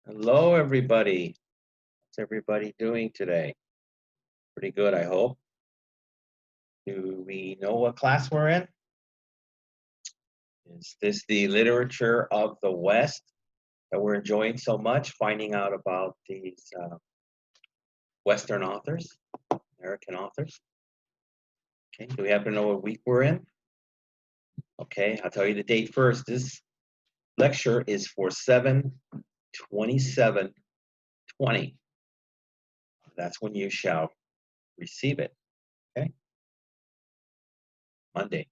Hello, everybody. What's everybody doing today? Pretty good, I hope. Do we know what class we're in? Is this the literature of the West that we're enjoying so much, finding out about these Western authors, American authors? Okay, do we happen to know what week we're in? Okay, I'll tell you the date first. This lecture is for 7/27/20. That's when you shall receive it. Okay, Monday,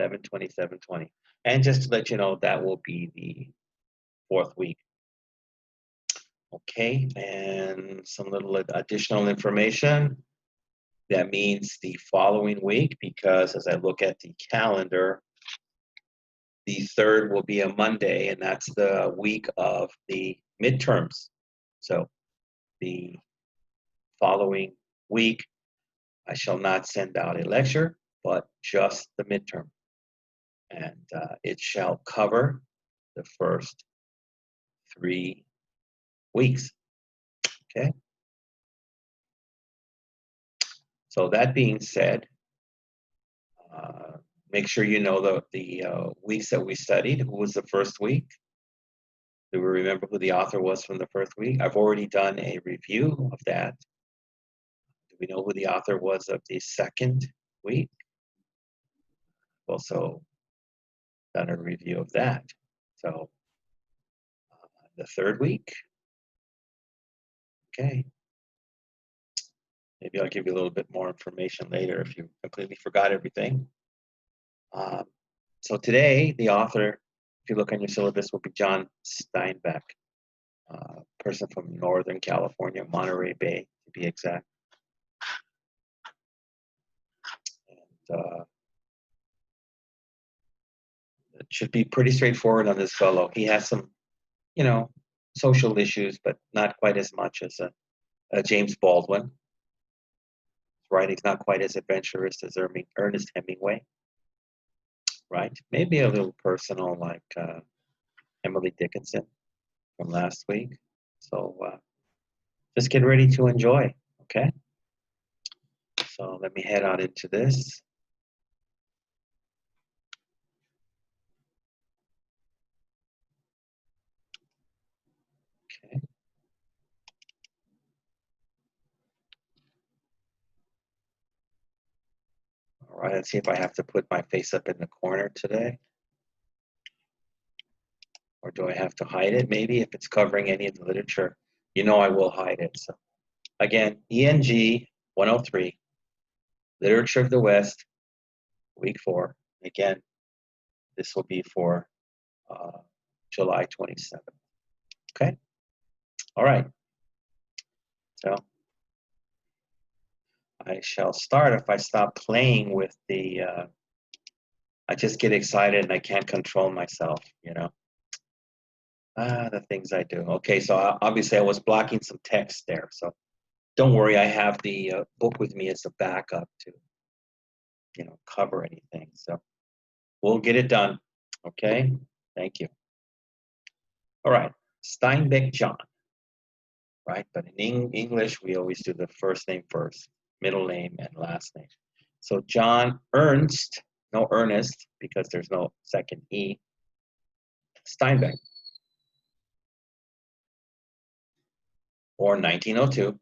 7/27/20. And just to let you know, that will be the fourth week. Okay, and some little additional information. That means the following week, because as I look at the calendar, the 3rd will be a Monday, and that's the week of the midterms. So the following week, I shall not send out a lecture, but just the midterm. And it shall cover the first 3 weeks. Okay. So that being said, make sure you know the weeks that we studied. Who was the first week? Do we remember who the author was from the first week? I've already done a review of that. Do we know who the author was of the second week? Also done a review of that. So the third week. Okay. Maybe I'll give you a little bit more information later if you completely forgot everything. So today, the author, if you look on your syllabus, will be John Steinbeck, person from Northern California, Monterey Bay, to be exact. And it should be pretty straightforward on this fellow. He has some, social issues, but not quite as much as James Baldwin. His writing's not quite as adventurous as Ernest Hemingway. Right? Maybe a little personal, like Emily Dickinson from last week. So just get ready to enjoy, okay? So let me head out into this. Okay. All right, let's see if I have to put my face up in the corner today. Or do I have to hide it? Maybe if it's covering any of the literature, I will hide it. So again, ENG 103, Literature of the West, week 4. Again, this will be for July 27th. Okay? All right. So I shall start. If I stop playing with the, I just get excited and I can't control myself, the things I do. Okay, so obviously I was blocking some text there. So don't worry, I have the book with me as a backup to, cover anything. So we'll get it done. Okay, thank you. All right, Steinbeck John, right? But in English, we always do the first name first, middle name, and last name. So John Ernst, no Ernest, because there's no second E, Steinbeck, born 1902,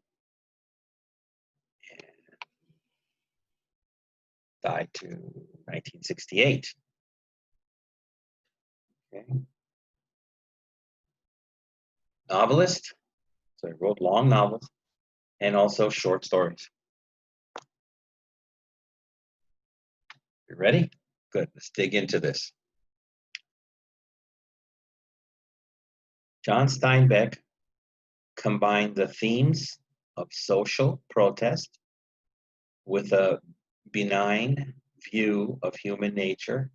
died to 1968. Okay. Novelist, so he wrote long novels and also short stories. You ready? Good, let's dig into this. John Steinbeck combined the themes of social protest with a benign view of human nature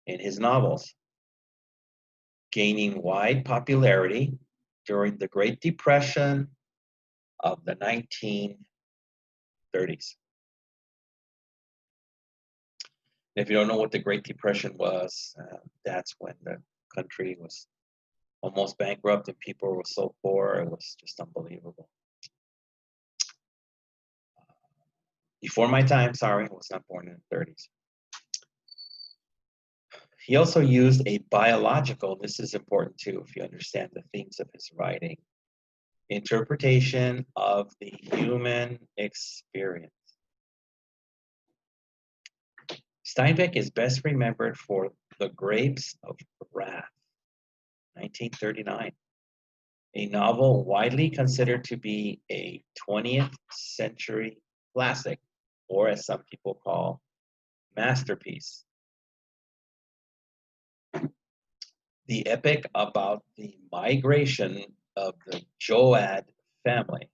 in his novels, gaining wide popularity during the Great Depression of the 1930s. If you don't know what the Great Depression was, that's when the country was almost bankrupt, and people were so poor, it was just unbelievable. Before my time, sorry, I was not born in the 30s. He also used a biological, this is important too, if you understand the themes of his writing, interpretation of the human experience. Steinbeck is best remembered for The Grapes of Wrath, 1939, a novel widely considered to be a 20th century classic, or as some people call, masterpiece. The epic about the migration of the Joad family,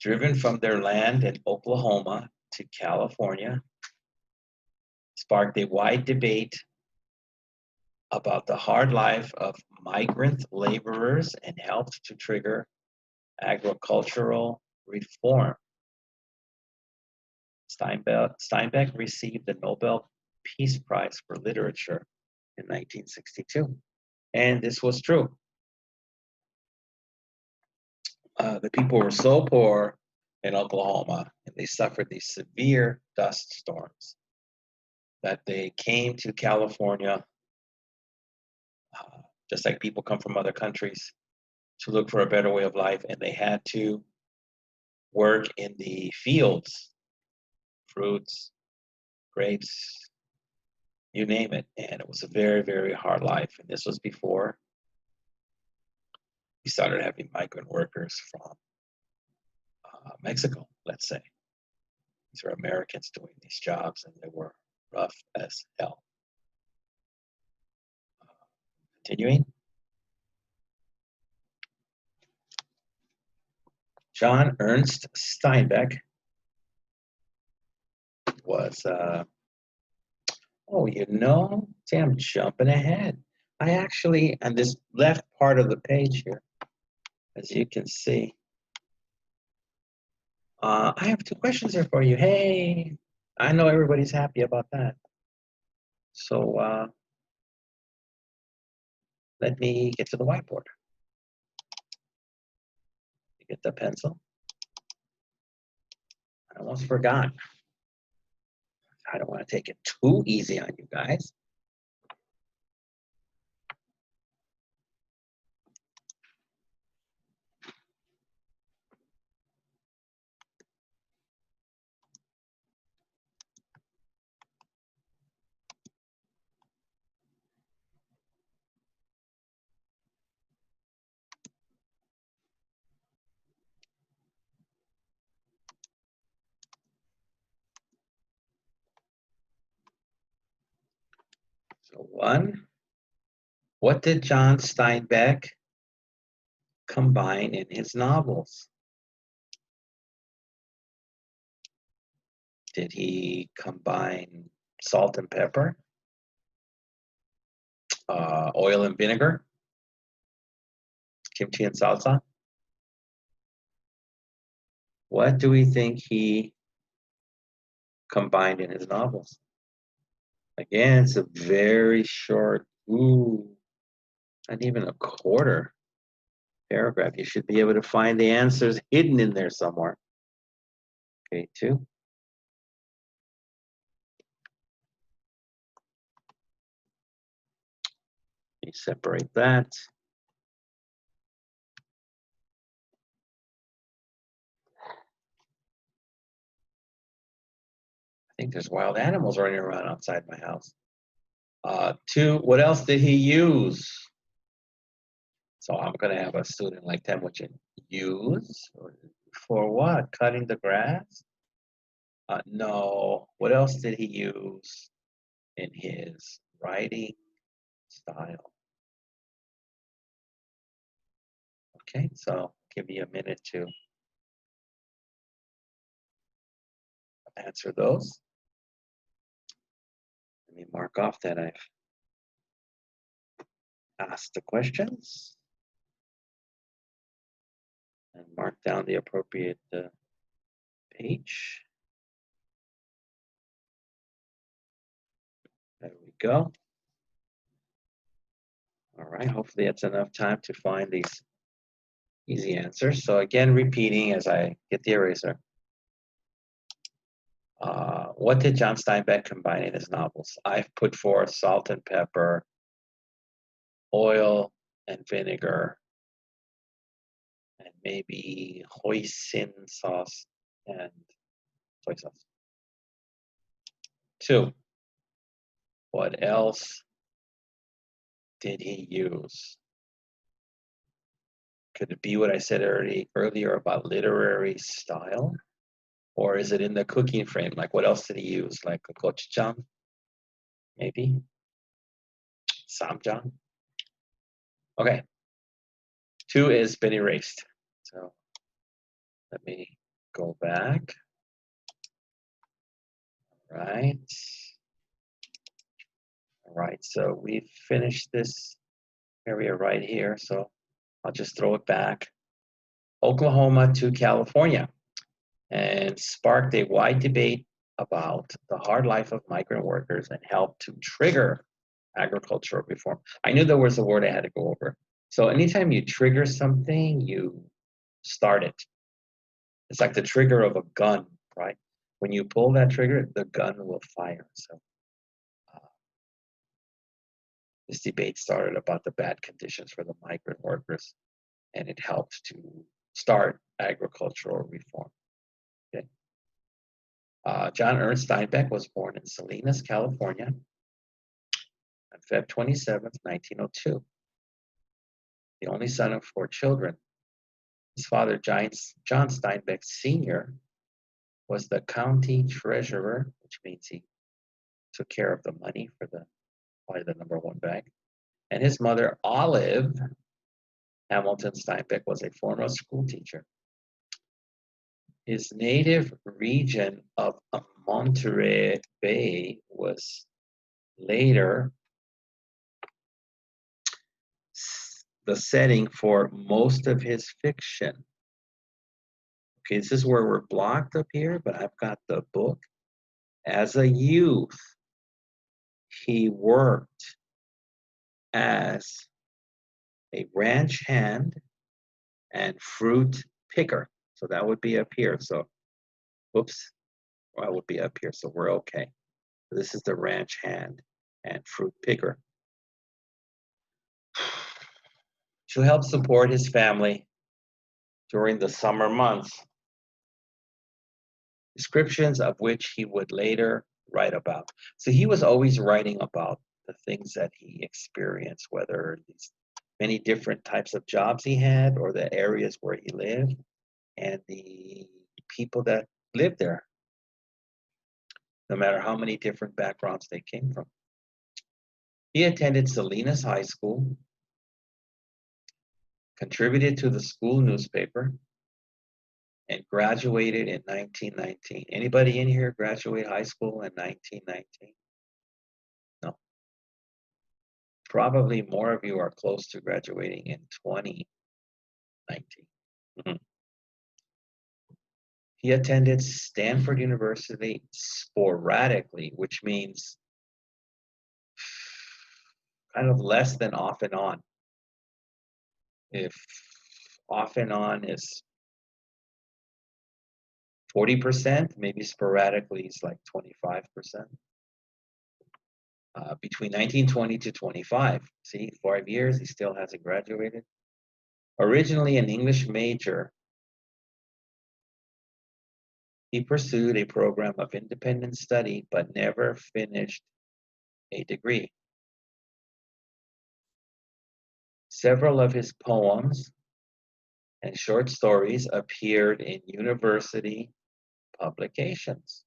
driven from their land in Oklahoma to California, sparked a wide debate about the hard life of migrant laborers and helped to trigger agricultural reform. Steinbeck received the Nobel Peace Prize for Literature in 1962, and this was true. The people were so poor in Oklahoma, and they suffered these severe dust storms, that they came to California, just like people come from other countries, to look for a better way of life, and they had to work in the fields, fruits, grapes, you name it, and it was a very, very hard life. And this was before we started having migrant workers from Mexico, let's say. These were Americans doing these jobs, and they were rough as hell. Continuing. John Ernst Steinbeck was, see, I'm jumping ahead. I actually, on this left part of the page here, as you can see, I have 2 questions here for you. Hey, I know everybody's happy about that. So let me get to the whiteboard. Get the pencil. I almost forgot. I don't want to take it too easy on you guys. So 1, what did John Steinbeck combine in his novels? Did he combine salt and pepper, oil and vinegar, kimchi and salsa? What do we think he combined in his novels? Again, it's a very short, not even a quarter paragraph. You should be able to find the answers hidden in there somewhere. Okay, 2. You separate that. I think there's wild animals running around outside my house. 2, what else did he use? So I'm going to have a student like Temujin use. For what? Cutting the grass? No. What else did he use in his writing style? Okay, so give me a minute to answer those. Let me mark off that I've asked the questions and mark down the appropriate page. There we go. All right, hopefully that's enough time to find these easy answers. So again, repeating as I get the eraser. What did John Steinbeck combine in his novels? I've put forth salt and pepper, oil and vinegar, and maybe hoisin sauce and soy sauce. 2, what else did he use? Could it be what I said earlier about literary style? Or is it in the cooking frame? Like what else did he use? Like a gochujang? Maybe? Samjang? Okay. 2 is been erased. So let me go back. Right. All right, so we've finished this area right here. So I'll just throw it back. Oklahoma to California, and sparked a wide debate about the hard life of migrant workers and helped to trigger agricultural reform. I knew there was a word I had to go over. So anytime you trigger something, you start it. It's like the trigger of a gun, right? When you pull that trigger, the gun will fire. So this debate started about the bad conditions for the migrant workers, and it helped to start agricultural reform. Okay. John Ernst Steinbeck was born in Salinas, California on Feb 27th, 1902. The only son of 4 children. His father, John Steinbeck Sr., was the county treasurer, which means he took care of the money for probably the #1 bank. And his mother, Olive Hamilton Steinbeck, was a former school teacher. His native region of Monterey Bay was later the setting for most of his fiction. Okay, this is where we're blocked up here, but I've got the book. As a youth, he worked as a ranch hand and fruit picker. So that would be up here. So, whoops, well, that would be up here. So we're okay. This is the ranch hand and fruit picker. To help support his family during the summer months, descriptions of which he would later write about. So he was always writing about the things that he experienced, whether these many different types of jobs he had or the areas where he lived and the people that lived there, no matter how many different backgrounds they came from. He attended Salinas High School, contributed to the school newspaper, and graduated in 1919. Anybody in here graduate high school in 1919? No. Probably more of you are close to graduating in 2019. Mm-hmm. He attended Stanford University sporadically, which means kind of less than off and on. If off and on is 40%, maybe sporadically is like 25%. Between 1920 to 25, see, 5 years, he still hasn't graduated. Originally an English major, he pursued a program of independent study, but never finished a degree. Several of his poems and short stories appeared in university publications.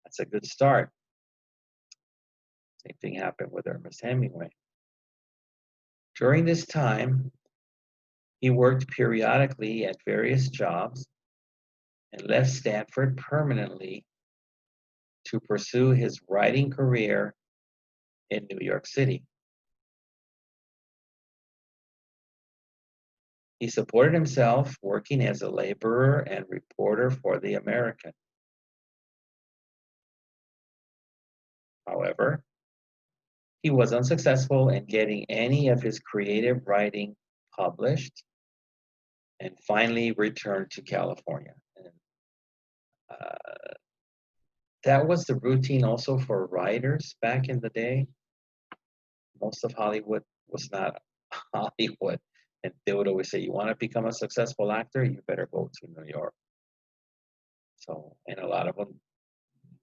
That's a good start. Same thing happened with Ernest Hemingway. During this time, he worked periodically at various jobs and left Stanford permanently to pursue his writing career in New York City. He supported himself working as a laborer and reporter for the American. However, He was unsuccessful in getting any of his creative writing published and finally returned to California. And, that was the routine also for writers back in the day. Most of Hollywood was not Hollywood. And they would always say, you want to become a successful actor, you better go to New York. So, and a lot of them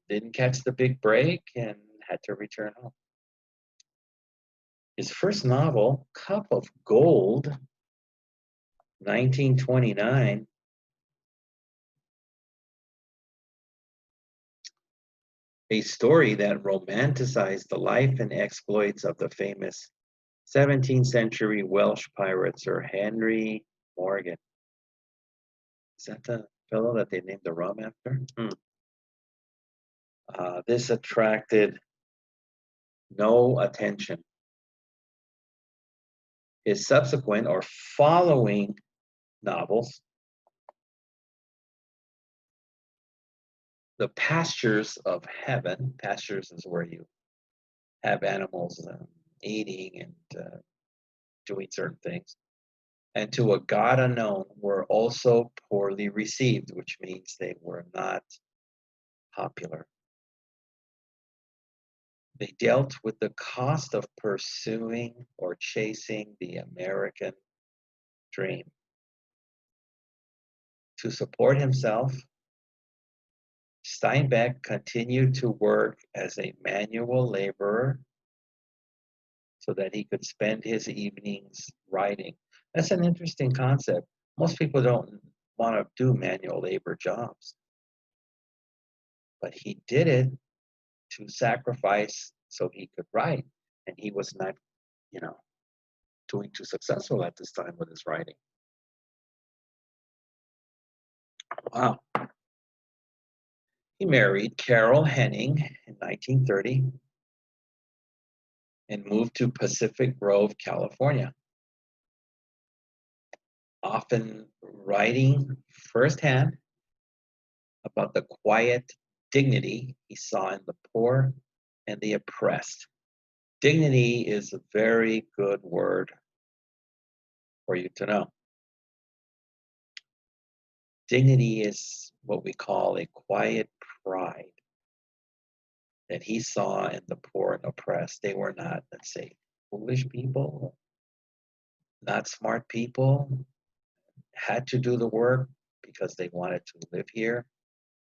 didn't catch the big break and had to return home. His first novel, Cup of Gold, 1929, a story that romanticized the life and exploits of the famous 17th century Welsh pirate Sir Henry Morgan. Is that the fellow that they named the rum after? This attracted no attention. His subsequent or following novels, The Pastures of Heaven, pastures is where you have animals eating and doing certain things, and To a God Unknown were also poorly received, which means they were not popular. They dealt with the cost of pursuing or chasing the American dream. To support himself, Steinbeck continued to work as a manual laborer so that he could spend his evenings writing. That's an interesting concept. Most people don't want to do manual labor jobs, but he did it to sacrifice so he could write. And he was not, doing too successful at this time with his writing. Wow. He married Carol Henning in 1930 and moved to Pacific Grove, California, often writing firsthand about the quiet dignity he saw in the poor and the oppressed. Dignity is a very good word for you to know. Dignity is what we call a quiet pride that he saw in the poor and oppressed. They were not, let's say, foolish people, not smart people, had to do the work because they wanted to live here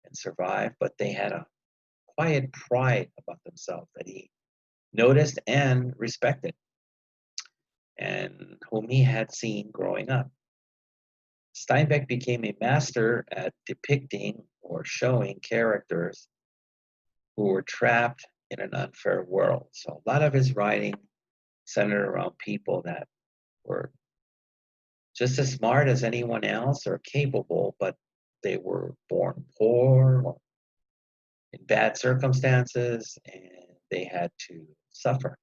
and survive, but they had a quiet pride about themselves that he noticed and respected, and whom he had seen growing up. Steinbeck became a master at depicting or showing characters who were trapped in an unfair world. So a lot of his writing centered around people that were just as smart as anyone else or capable, but they were born poor or in bad circumstances and they had to suffer.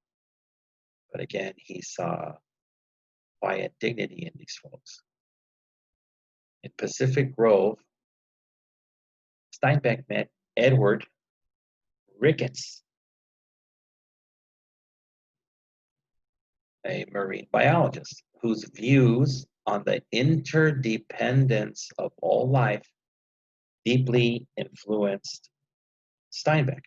But again, he saw quiet dignity in these folks. In Pacific Grove, Steinbeck met Edward Ricketts, a marine biologist whose views on the interdependence of all life deeply influenced Steinbeck.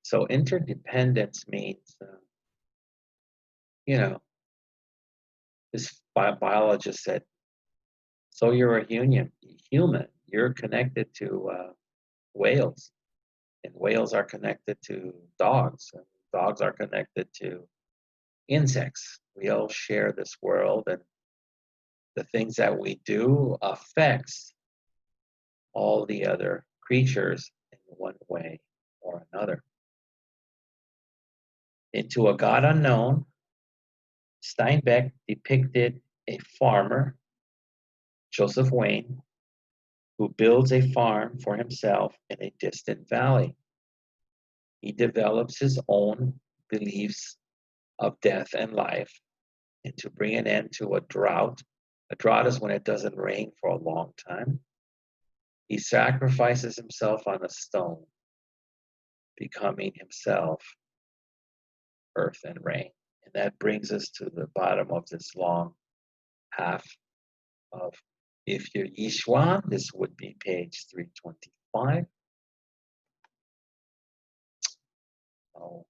So interdependence means, this biologist said, so you're a human, you're connected to whales, and whales are connected to dogs, and dogs are connected to insects. We all share this world, and the things that we do affects all the other creatures in one way or another. In To a God Unknown, Steinbeck depicted a farmer, Joseph Wayne, who builds a farm for himself in a distant valley. He develops his own beliefs of death and life, and to bring an end to a drought. A drought is when it doesn't rain for a long time. He sacrifices himself on a stone becoming himself earth and rain. And that brings us to the bottom of this long half of If You're Yishuan. This would be page 325. So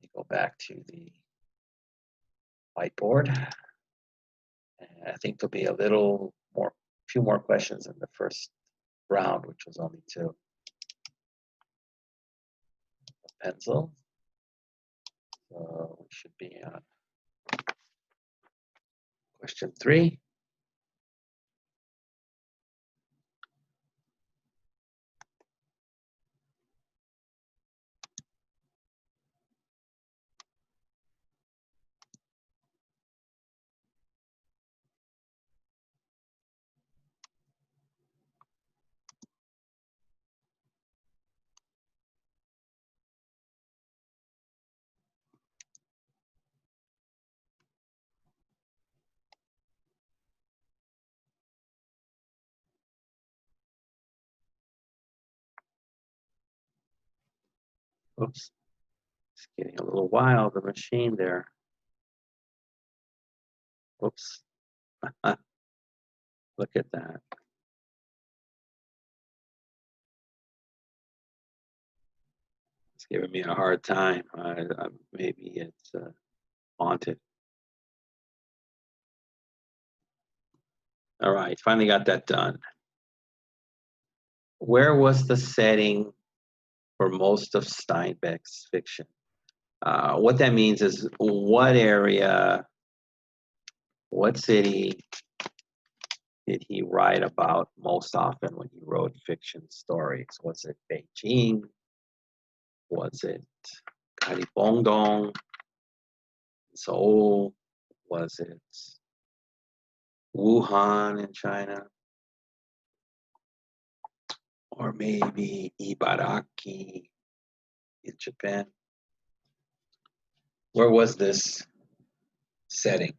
we go back to the whiteboard. And I think there'll be a few more questions in the first round, which was only 2. Pencil. So we should be on question 3. Oops. It's getting a little wild, the machine there. Oops. Look at that. It's giving me a hard time. Maybe it's haunted. All right, finally got that done. Where was the setting for most of Steinbeck's fiction? What that means is what area, what city did he write about most often when he wrote fiction stories? Was it Beijing? Was it Kalimpong, Seoul? Was it Wuhan in China? Or maybe Ibaraki in Japan? Where was this setting?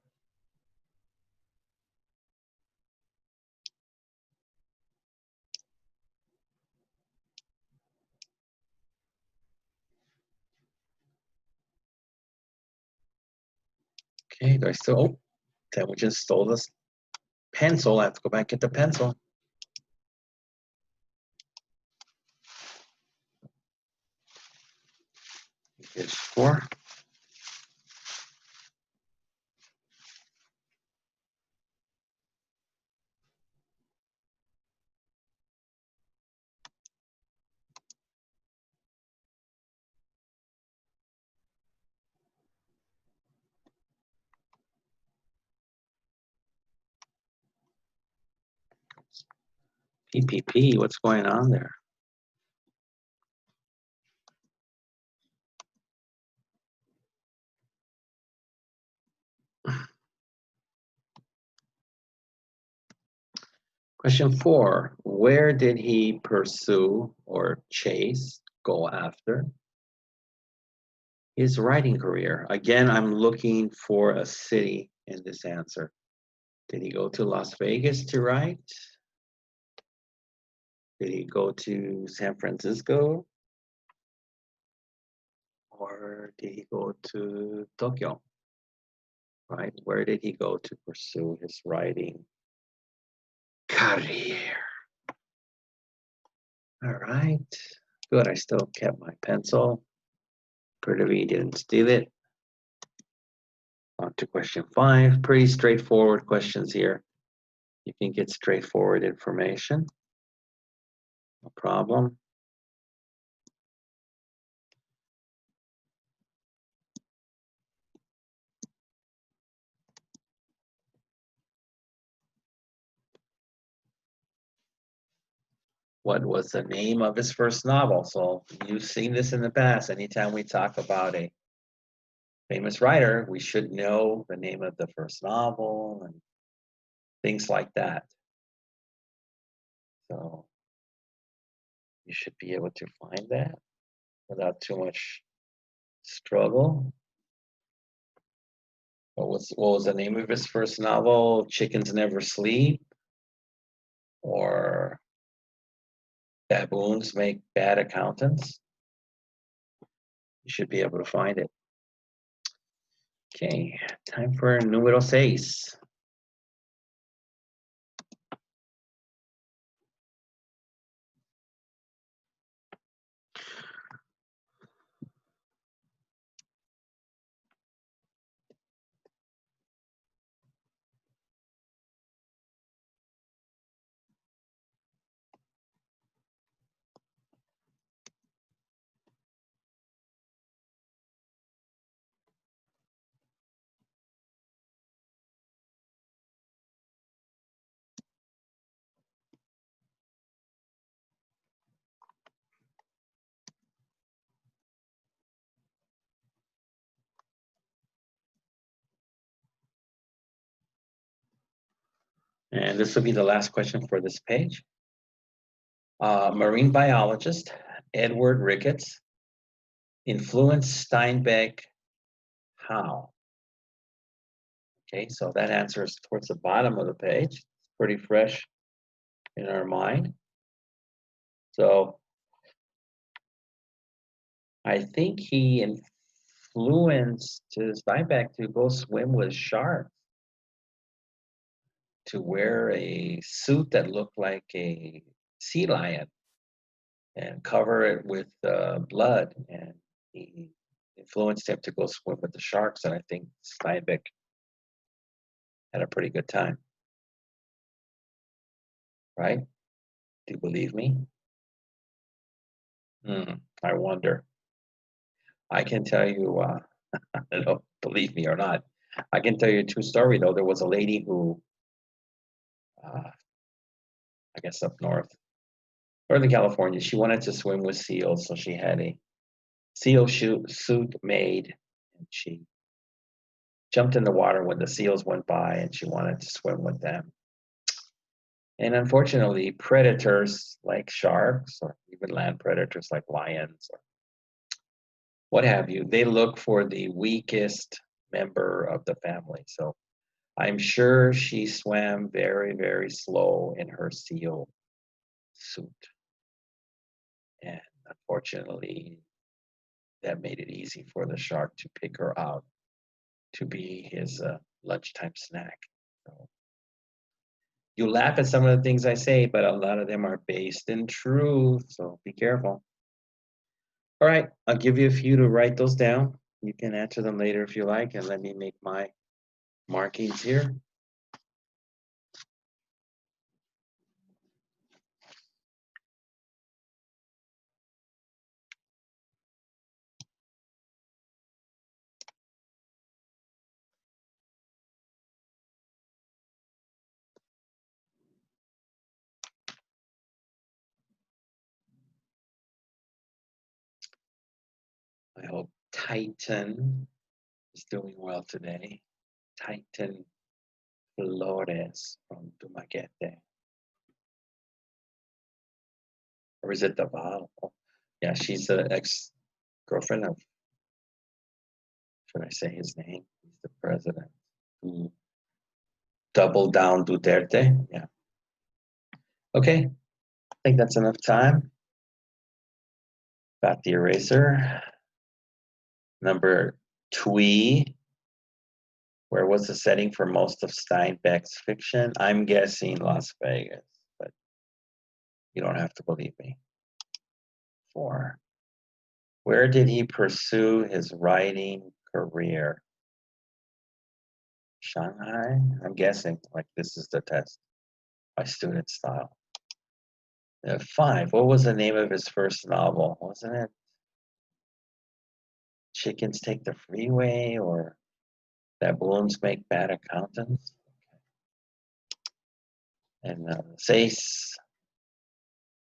Okay, do I still, oh, Temujin stole this pencil. I have to go back and get the pencil. Here's 4. PPP, what's going on there? Question 4, where did he pursue or chase, go after his writing career? Again, I'm looking for a city in this answer. Did he go to Las Vegas to write? Did he go to San Francisco? Or did he go to Tokyo? Right? Where did he go to pursue his writing career? All right. Good. I still kept my pencil. Pretty didn't steal it. On to question 5. Pretty straightforward questions here. You can get straightforward information. No problem. What was the name of his first novel? So you've seen this in the past. Anytime we talk about a famous writer, we should know the name of the first novel and things like that. So you should be able to find that without too much struggle. What was the name of his first novel? Chickens Never Sleep? Or Baboons Make Bad Accountants? You should be able to find it. Okay, time for número 6. And this will be the last question for this page. Marine biologist Edward Ricketts influenced Steinbeck how? Okay, so that answer is towards the bottom of the page. It's pretty fresh in our mind. So I think he influenced Steinbeck to go swim with sharks, to wear a suit that looked like a sea lion and cover it with blood. And he influenced him to go swim with the sharks. And I think Steinbeck had a pretty good time. Right? Do you believe me? I wonder. I can tell you, I don't believe me or not. I can tell you a true story, though. There was a lady who, I guess up north, Northern California, she wanted to swim with seals. So she had a seal suit made, and she jumped in the water when the seals went by, and she wanted to swim with them. And unfortunately, predators like sharks, or even land predators like lions, or what have you, they look for the weakest member of the family. So I'm sure she swam very, very slow in her seal suit. And unfortunately, that made it easy for the shark to pick her out to be his lunchtime snack. So you laugh at some of the things I say, but a lot of them are based in truth. So be careful. All right, I'll give you a few to write those down. You can answer them later if you like, and let me make my markings here. I hope Titan is doing well today. Titan Flores from Dumaguete. Or is it Davao? Oh, yeah, she's an ex-girlfriend of, should I say his name? He's the president. Who doubled down Duterte. Yeah. Okay, I think that's enough time. Got the eraser. Number twee. Where was the setting for most of Steinbeck's fiction? I'm guessing Las Vegas, but you don't have to believe me. 4. Where did he pursue his writing career? Shanghai? I'm guessing, like this is the test by student style. 5. What was the name of his first novel? Wasn't it Chickens Take the Freeway, or Baboons Make Bad Accountants? And 6.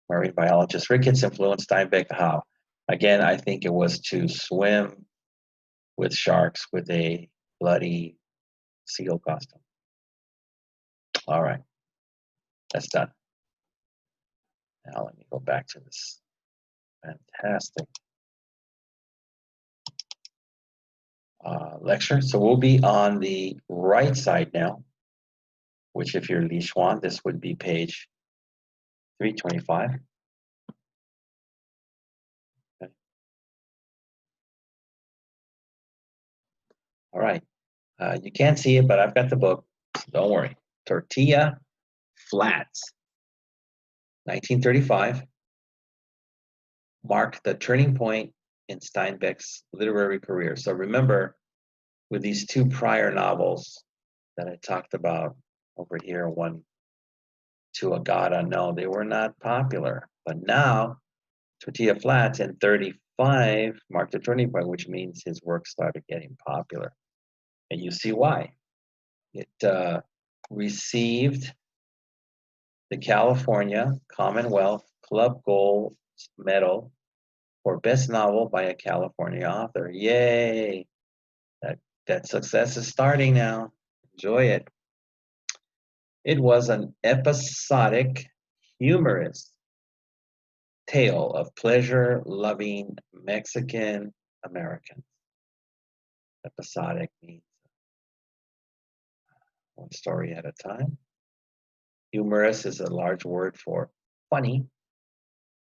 Marine biologist Ricketts influenced Steinbeck how? Again, I think it was to swim with sharks with a bloody seal costume. All right, that's done. Now let me go back to this fantastic lecture. So we'll be on the right side now, which if you're Li Xuan, this would be page 325. Okay. All right. You can't see it, but I've got the book. Don't worry. Tortilla Flats, 1935, marked the turning point in Steinbeck's literary career. So remember, with these two prior novels that I talked about over here, One to a God Unknown, they were not popular. But now, Tortilla Flats in 35 marked a turning point, which means his work started getting popular. And you see why. It received the California Commonwealth Club Gold Medal for Best Novel by a California author. Yay! That success is starting now. Enjoy it. It was an episodic, humorous tale of pleasure-loving Mexican Americans. Episodic means one story at a time. Humorous is a large word for funny.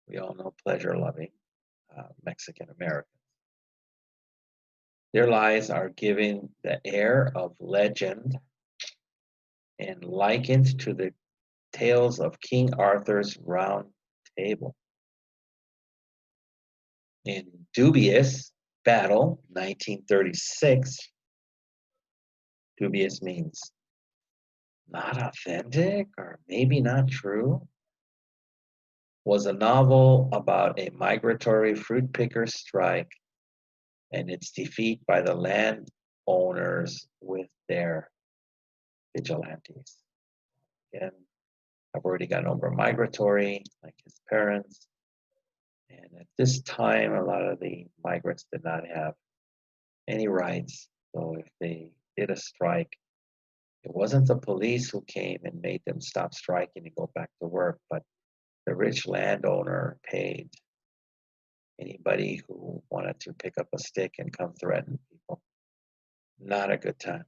We all know pleasure-loving Mexican Americans. Their lives are given the air of legend and likened to the tales of King Arthur's Round Table. In Dubious Battle, 1936, dubious means not authentic or maybe not true, was a novel about a migratory fruit picker strike and its defeat by the landowners with their vigilantes. Again, I've already gone over migratory, like his parents. And at this time, a lot of the migrants did not have any rights. So if they did a strike, it wasn't the police who came and made them stop striking and go back to work, but the rich landowner paid anybody who wanted to pick up a stick and come threaten people. Not a good time.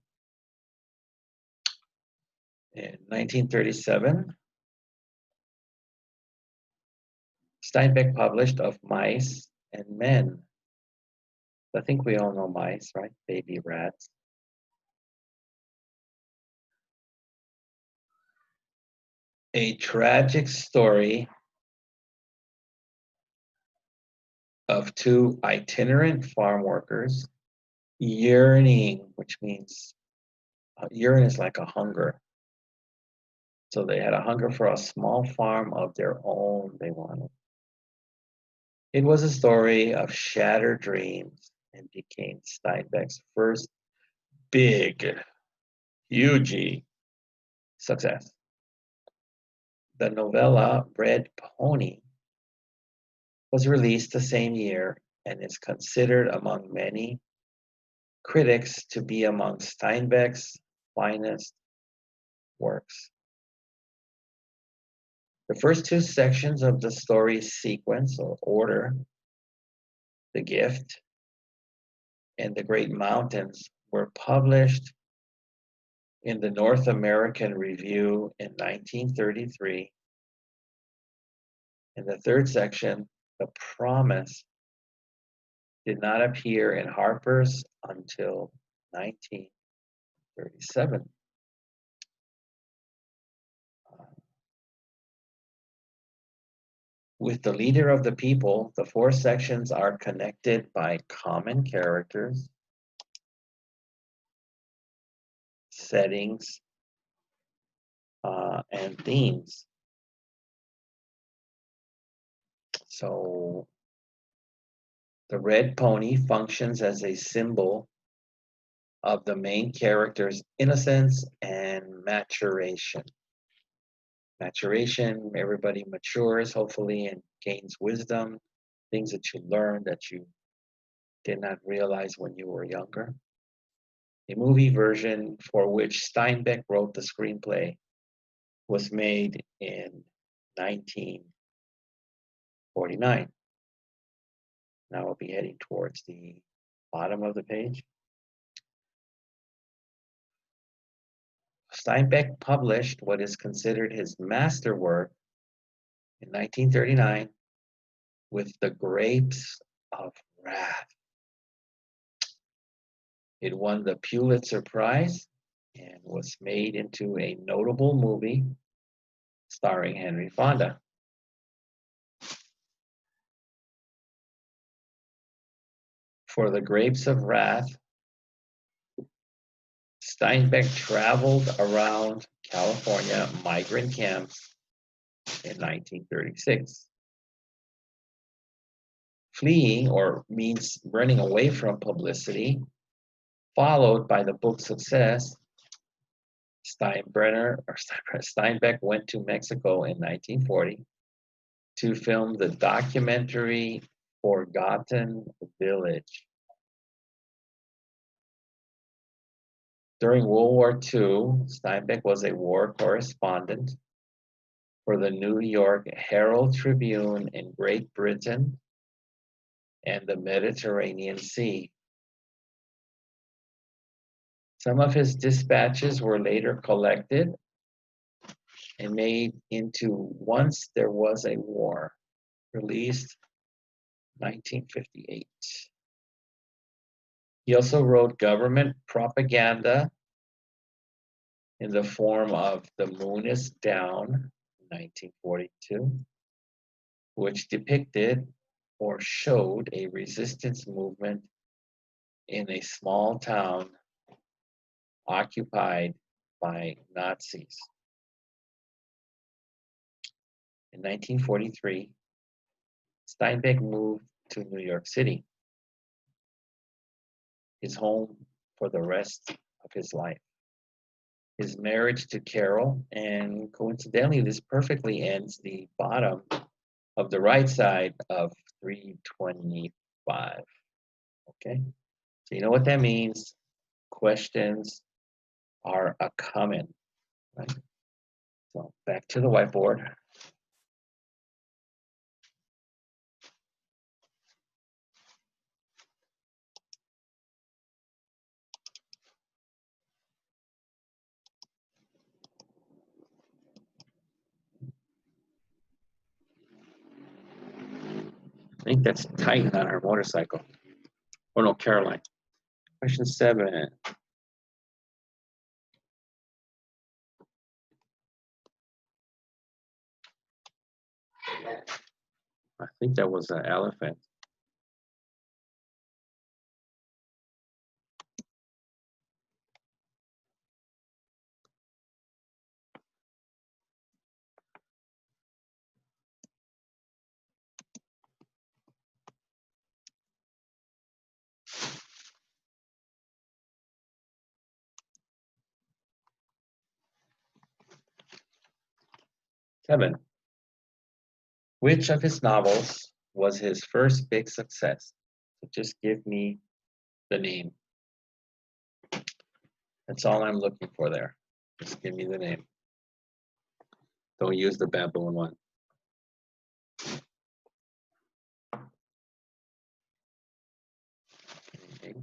In 1937, Steinbeck published Of Mice and Men. I think we all know mice, right? Baby rats. A tragic story of two itinerant farm workers yearning, which means yearn is like a hunger. So they had a hunger for a small farm of their own they wanted. It was a story of shattered dreams and became Steinbeck's first big, huge success. The novella Red Pony was released the same year and is considered among many critics to be among Steinbeck's finest works. The first two sections of the story sequence or order, The Gift and The Great Mountains, were published in the North American Review in 1933. In the third section, The Promise, did not appear in Harper's until 1937. With the leader of the people, the four sections are connected by common characters, settings, and themes. So the red pony functions as a symbol of the main character's innocence and maturation. Maturation, everybody matures, hopefully, and gains wisdom, things that you learn that you did not realize when you were younger. A movie version for which Steinbeck wrote the screenplay was made in 1949. Now we'll be heading towards the bottom of the page. Steinbeck published what is considered his masterwork in 1939 with The Grapes of Wrath. It won the Pulitzer Prize and was made into a notable movie starring Henry Fonda. For The Grapes of Wrath, Steinbeck traveled around California migrant camps in 1936. Fleeing, or means running away from publicity, followed by the book's success, Steinbeck went to Mexico in 1940 to film the documentary Forgotten Village. During World War II, Steinbeck was a war correspondent for the New York Herald Tribune in Great Britain and the Mediterranean Sea. Some of his dispatches were later collected and made into Once There Was a War, released 1958. He also wrote government propaganda in the form of The Moon is Down, 1942, which depicted or showed a resistance movement in a small town occupied by Nazis. In 1943, Steinbeck moved to New York City, his home for the rest of his life. His marriage to Carol, and coincidentally, this perfectly ends the bottom of the right side of 325. Okay, so you know what that means. Questions are a coming, right? So back to the whiteboard. I think that's Titan on our motorcycle. Oh no, Caroline. Question 7. I think that was an elephant. Seven. Which of his novels was his first big success? So just give me the name. That's all I'm looking for there. Just give me the name. Don't use the baboon one. Okay.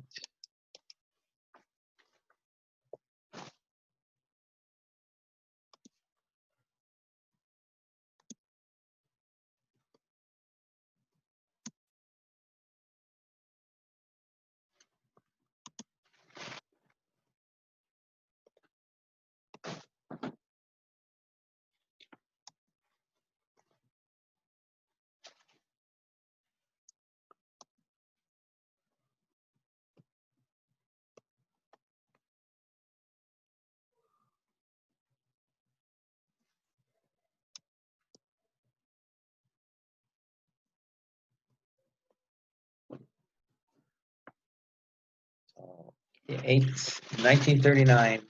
1939,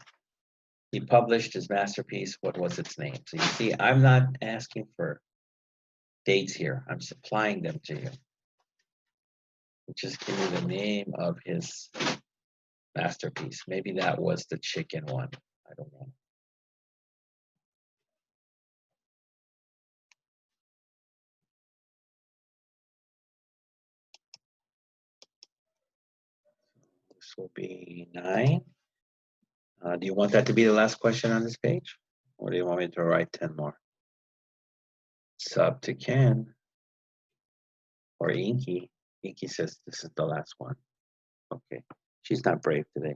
he published his masterpiece. What was its name? So you see, I'm not asking for dates here. I'm supplying them to you. Just give me the name of his masterpiece. Maybe that was the chicken one. I don't know. This will be 9. Do you want that to be the last question on this page? Or do you want me to write 10 more? It's up to Ken. Or Inky. Inky says this is the last one. Okay. She's not brave today.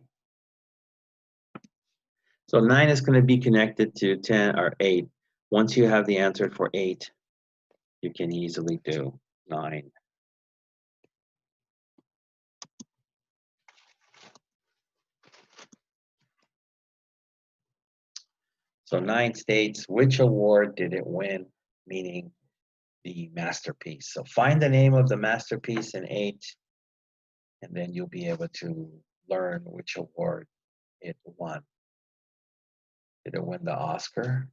So 9 is going to be connected to 10 or 8. Once you have the answer for 8, you can easily do 9. So 9 states, which award did it win? Meaning the masterpiece. So find the name of the masterpiece in 8, and then you'll be able to learn which award it won. Did it win the Oscar?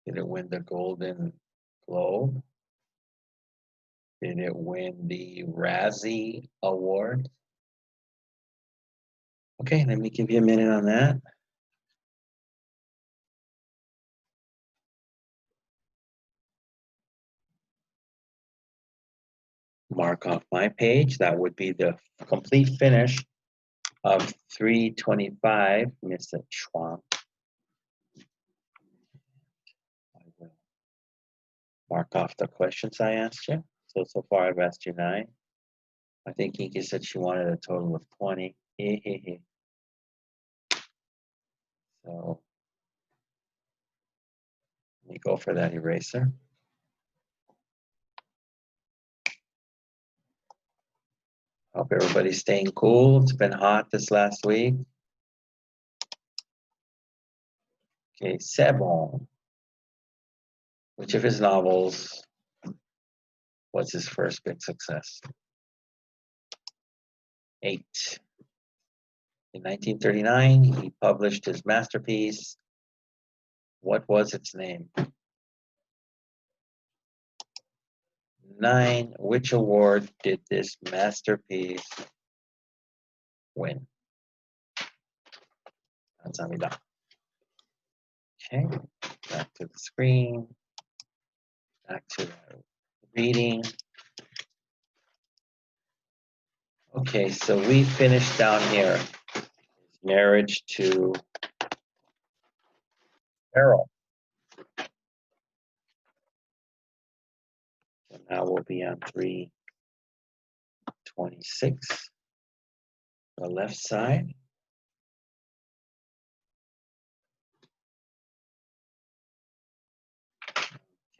Did it win the Golden Globe? Did it win the Razzie Award? Okay, let me give you a minute on that. Mark off my page. That would be the complete finish of 325, Mr. Schwab. I will mark off the questions I asked you. So far I've asked you 9. I think Inky said she wanted a total of 20. So let me go for that eraser. Hope everybody's staying cool. It's been hot this last week. Okay, c'est bon. Which of his novels was his first big success? 8. In 1939, he published his masterpiece. What was its name? 9. Which award did this masterpiece win? Okay, back to the screen. Back to reading. Okay, so we finished down here. Marriage to Carol. So now we'll be on 326, the left side.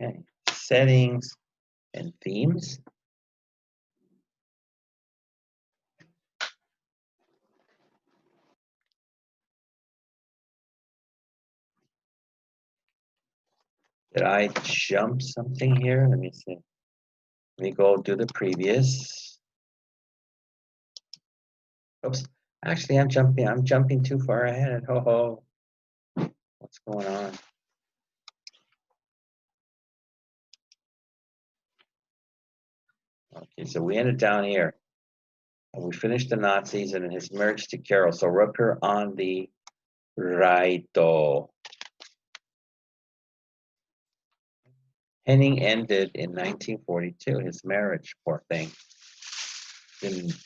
Okay, settings and themes. Did I jump something here? Let me see. Let me go do the previous. Oops. Actually, I'm jumping too far ahead. Ho ho. What's going on? Okay, so we ended down here. And we finished the Nazis and his marriage to Carol. So we're up here on the righto. Henning ended in 1942, his marriage, poor thing.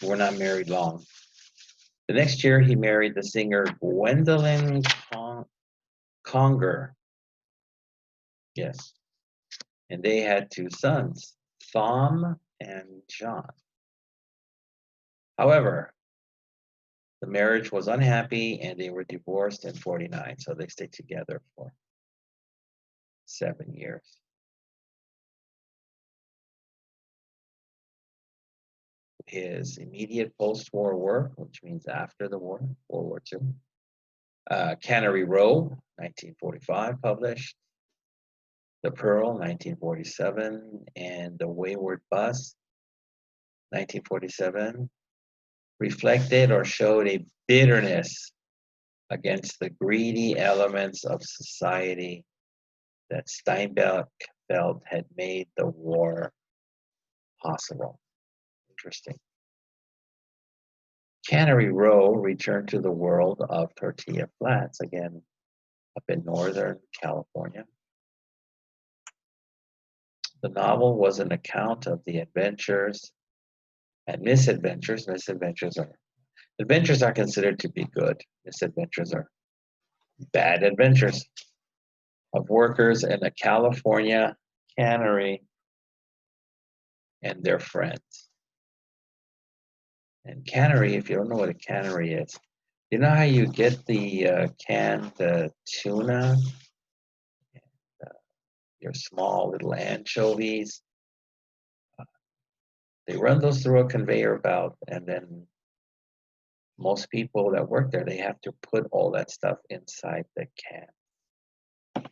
We're not married long. The next year, he married the singer Gwendolyn Conger. Yes. And they had 2 sons, Thom and John. However, the marriage was unhappy and they were divorced in 49, so they stayed together for 7 years. His immediate post-war work, which means after the war, World War II. Cannery Row, 1945, published. The Pearl, 1947, and The Wayward Bus, 1947, reflected or showed a bitterness against the greedy elements of society that Steinbeck felt had made the war possible. Interesting. Cannery Row returned to the world of tortilla flats, again, up in Northern California. The novel was an account of the adventures and misadventures. Adventures are considered to be good. Misadventures are bad adventures of workers in a California cannery and their friends. And cannery, if you don't know what a cannery is, you know how you get the canned tuna, uh, your small little anchovies? They run those through a conveyor belt, and then most people that work there, they have to put all that stuff inside the can.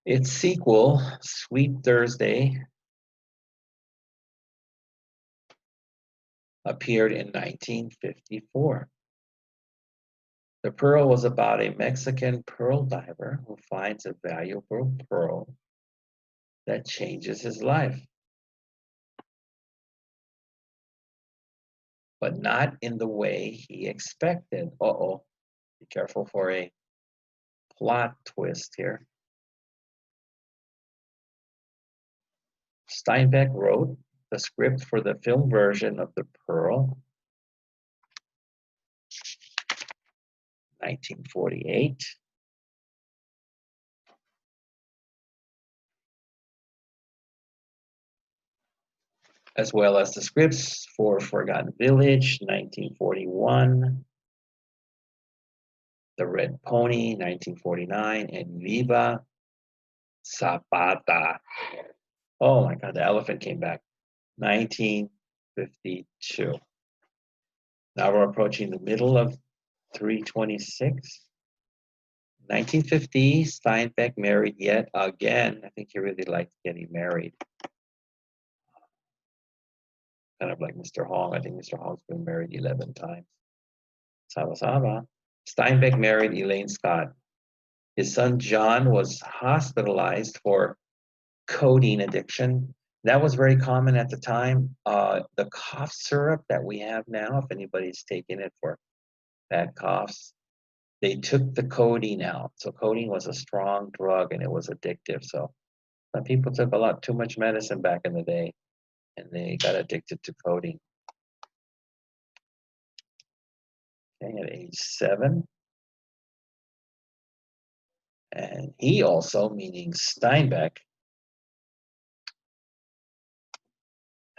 Its sequel, Sweet Thursday, appeared in 1954. The Pearl was about a Mexican pearl diver who finds a valuable pearl that changes his life, but not in the way he expected. Uh-oh, be careful for a plot twist here. Steinbeck wrote the script for the film version of The Pearl, 1948. As well as the scripts for Forgotten Village, 1941, The Red Pony, 1949, and Viva Zapata. Oh my God, the elephant came back. 1952. Now we're approaching the middle of 326. 1950, Steinbeck married yet again. I think he really liked getting married. Kind of like Mr. Hong. I think Mr. Hong's been married 11 times. Saba Saba. Steinbeck married Elaine Scott. His son John was hospitalized for codeine addiction. That was very common at the time. The cough syrup that we have now, if anybody's taking it for bad coughs, they took the codeine out. So codeine was a strong drug and it was addictive. So some people took a lot too much medicine back in the day and they got addicted to codeine. Okay, at age 7. And he also, meaning Steinbeck,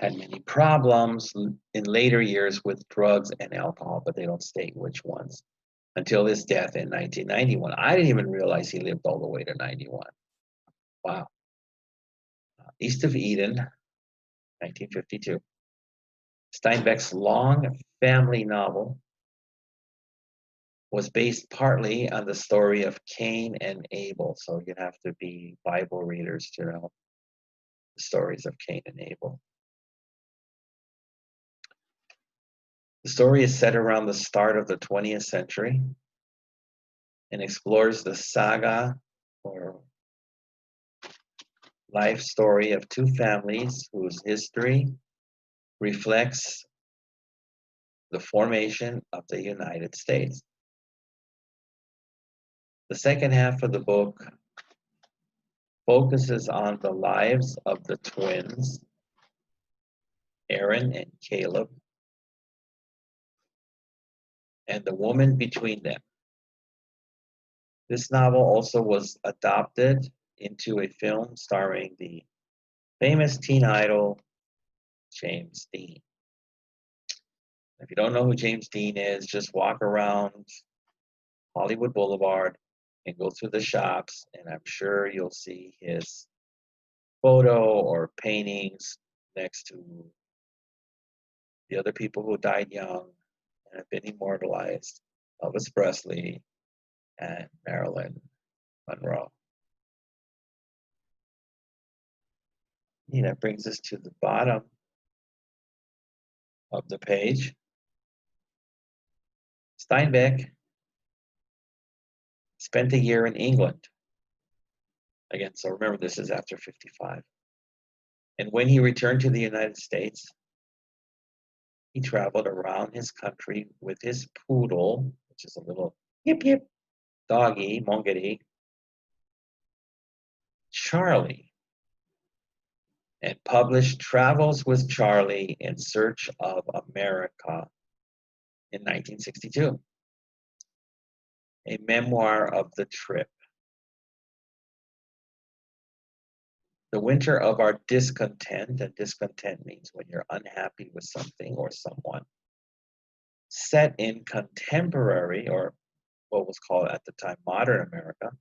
had many problems in later years with drugs and alcohol, but they don't state which ones, until his death in 1991. I didn't even realize he lived all the way to 91. Wow. East of Eden, 1952. Steinbeck's long family novel was based partly on the story of Cain and Abel. So you have to be Bible readers to know the stories of Cain and Abel. The story is set around the start of the 20th century and explores the saga or life story of two families whose history reflects the formation of the United States. The second half of the book focuses on the lives of the twins, Aaron and Caleb, and the woman between them. This novel also was adapted into a film starring the famous teen idol, James Dean. If you don't know who James Dean is, just walk around Hollywood Boulevard and go through the shops, and I'm sure you'll see his photo or paintings next to the other people who died young and have been immortalized, Elvis Presley and Marilyn Monroe. And that brings us to the bottom of the page. Steinbeck spent a year in England. Again, so remember, this is after 55. And when he returned to the United States, he traveled around his country with his poodle, which is a little yip yip doggy, Mongeri, Charlie, and published Travels with Charlie in Search of America in 1962, a memoir of the trip. The Winter of Our Discontent, and discontent means when you're unhappy with something or someone, set in contemporary, or what was called at the time modern America,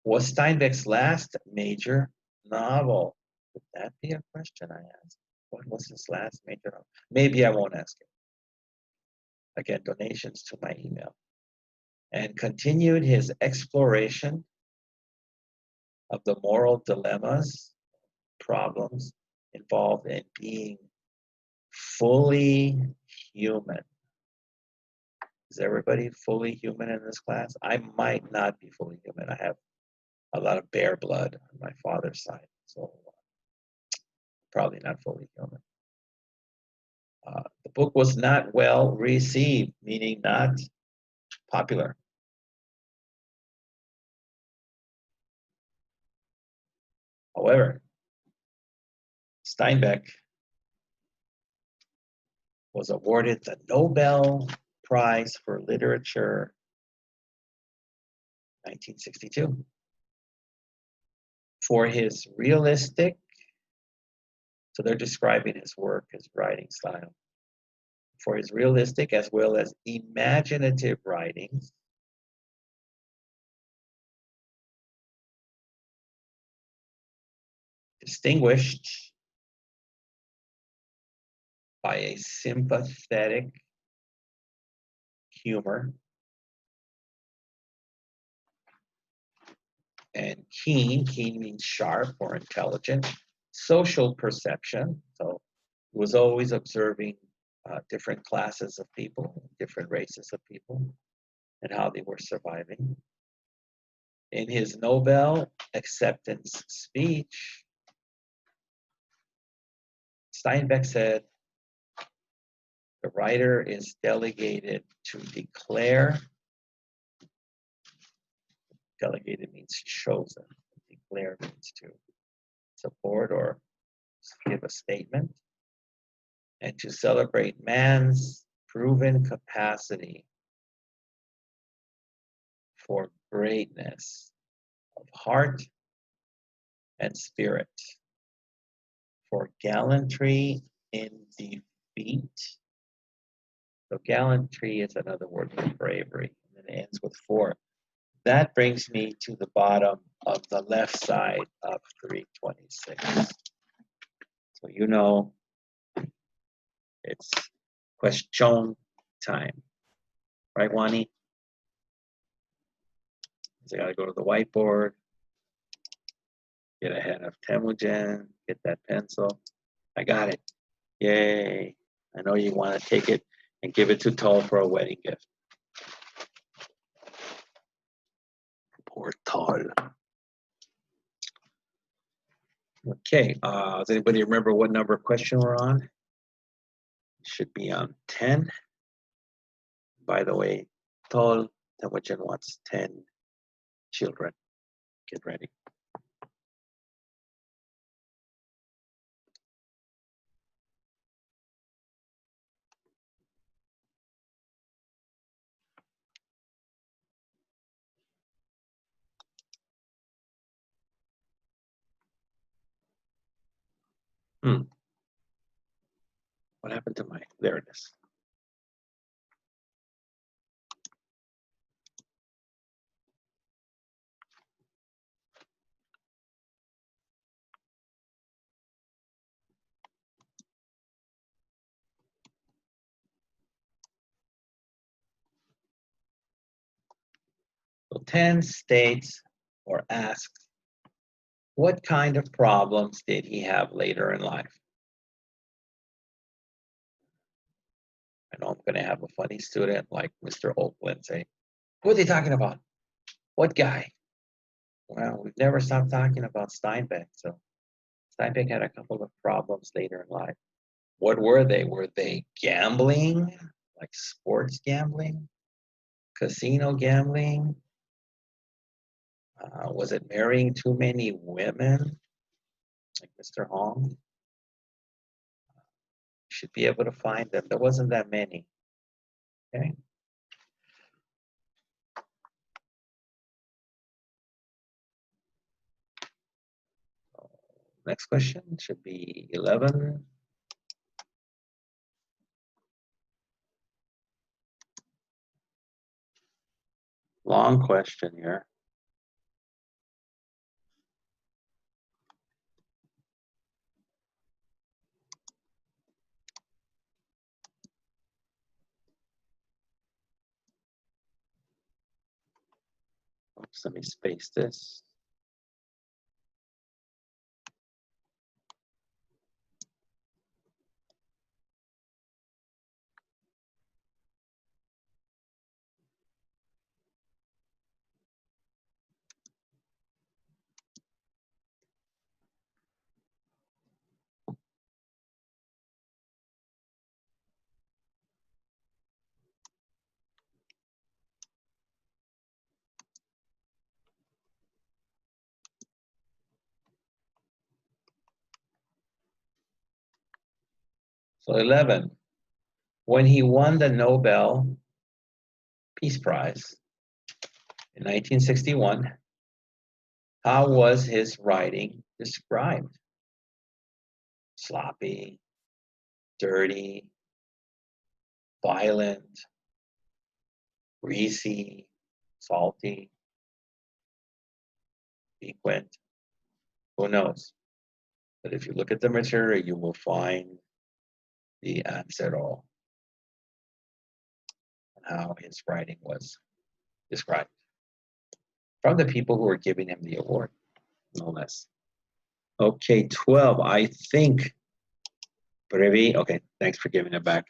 was Steinbeck's last major novel. Would that be a question I asked? What was his last major novel? Maybe I won't ask it. Again, donations to my email. And continued his exploration of the moral dilemmas, problems involved in being fully human. Is everybody fully human in this class? I might not be fully human. I have a lot of bear blood on my father's side, so probably not fully human. The book was not well received, meaning not popular. However, Steinbeck was awarded the Nobel Prize for Literature 1962 for his realistic, so they're describing his work, his writing style, for his realistic as well as imaginative writings, distinguished by a sympathetic humor and keen means sharp or intelligent, social perception, so he was always observing different classes of people, different races of people, and how they were surviving. In his Nobel acceptance speech, Steinbeck said, the writer is delegated to declare. Delegated means chosen. Declare means to support or give a statement. And to celebrate man's proven capacity for greatness of heart and spirit, for gallantry in defeat. So gallantry is another word for bravery, and it ends with for. That brings me to the bottom of the left side of 326. So you know it's question time. Right, Wani? So I gotta go to the whiteboard, get ahead of Temujin, get that pencil. I got it. Yay. I know you want to take it and give it to Toll for a wedding gift. Poor Toll. Okay, does anybody remember what number question we're on? It should be on 10. By the way, Toll, Temujin wants 10 children. Get ready. What happened to my, there it is. So 10 states or asks, what kind of problems did he have later in life? I know I'm going to have a funny student like Mr. Oakland say, who are they talking about? What guy? Well, we've never stopped talking about Steinbeck. So Steinbeck had a couple of problems later in life. What were they? Were they gambling, like sports gambling, casino gambling? Was it marrying too many women, like Mr. Hong? You should be able to find them. There wasn't that many. Okay. Next question should be 11. Long question here. Oops, let me space this. So 11. When he won the Nobel Peace Prize in 1961, how was his writing described? Sloppy, dirty, violent, greasy, salty, frequent. Who knows? But if you look at the material, you will find the answer all on how his writing was described from the people who were giving him the award, no less. Okay, 12. I think, Brevi, okay, thanks for giving it back.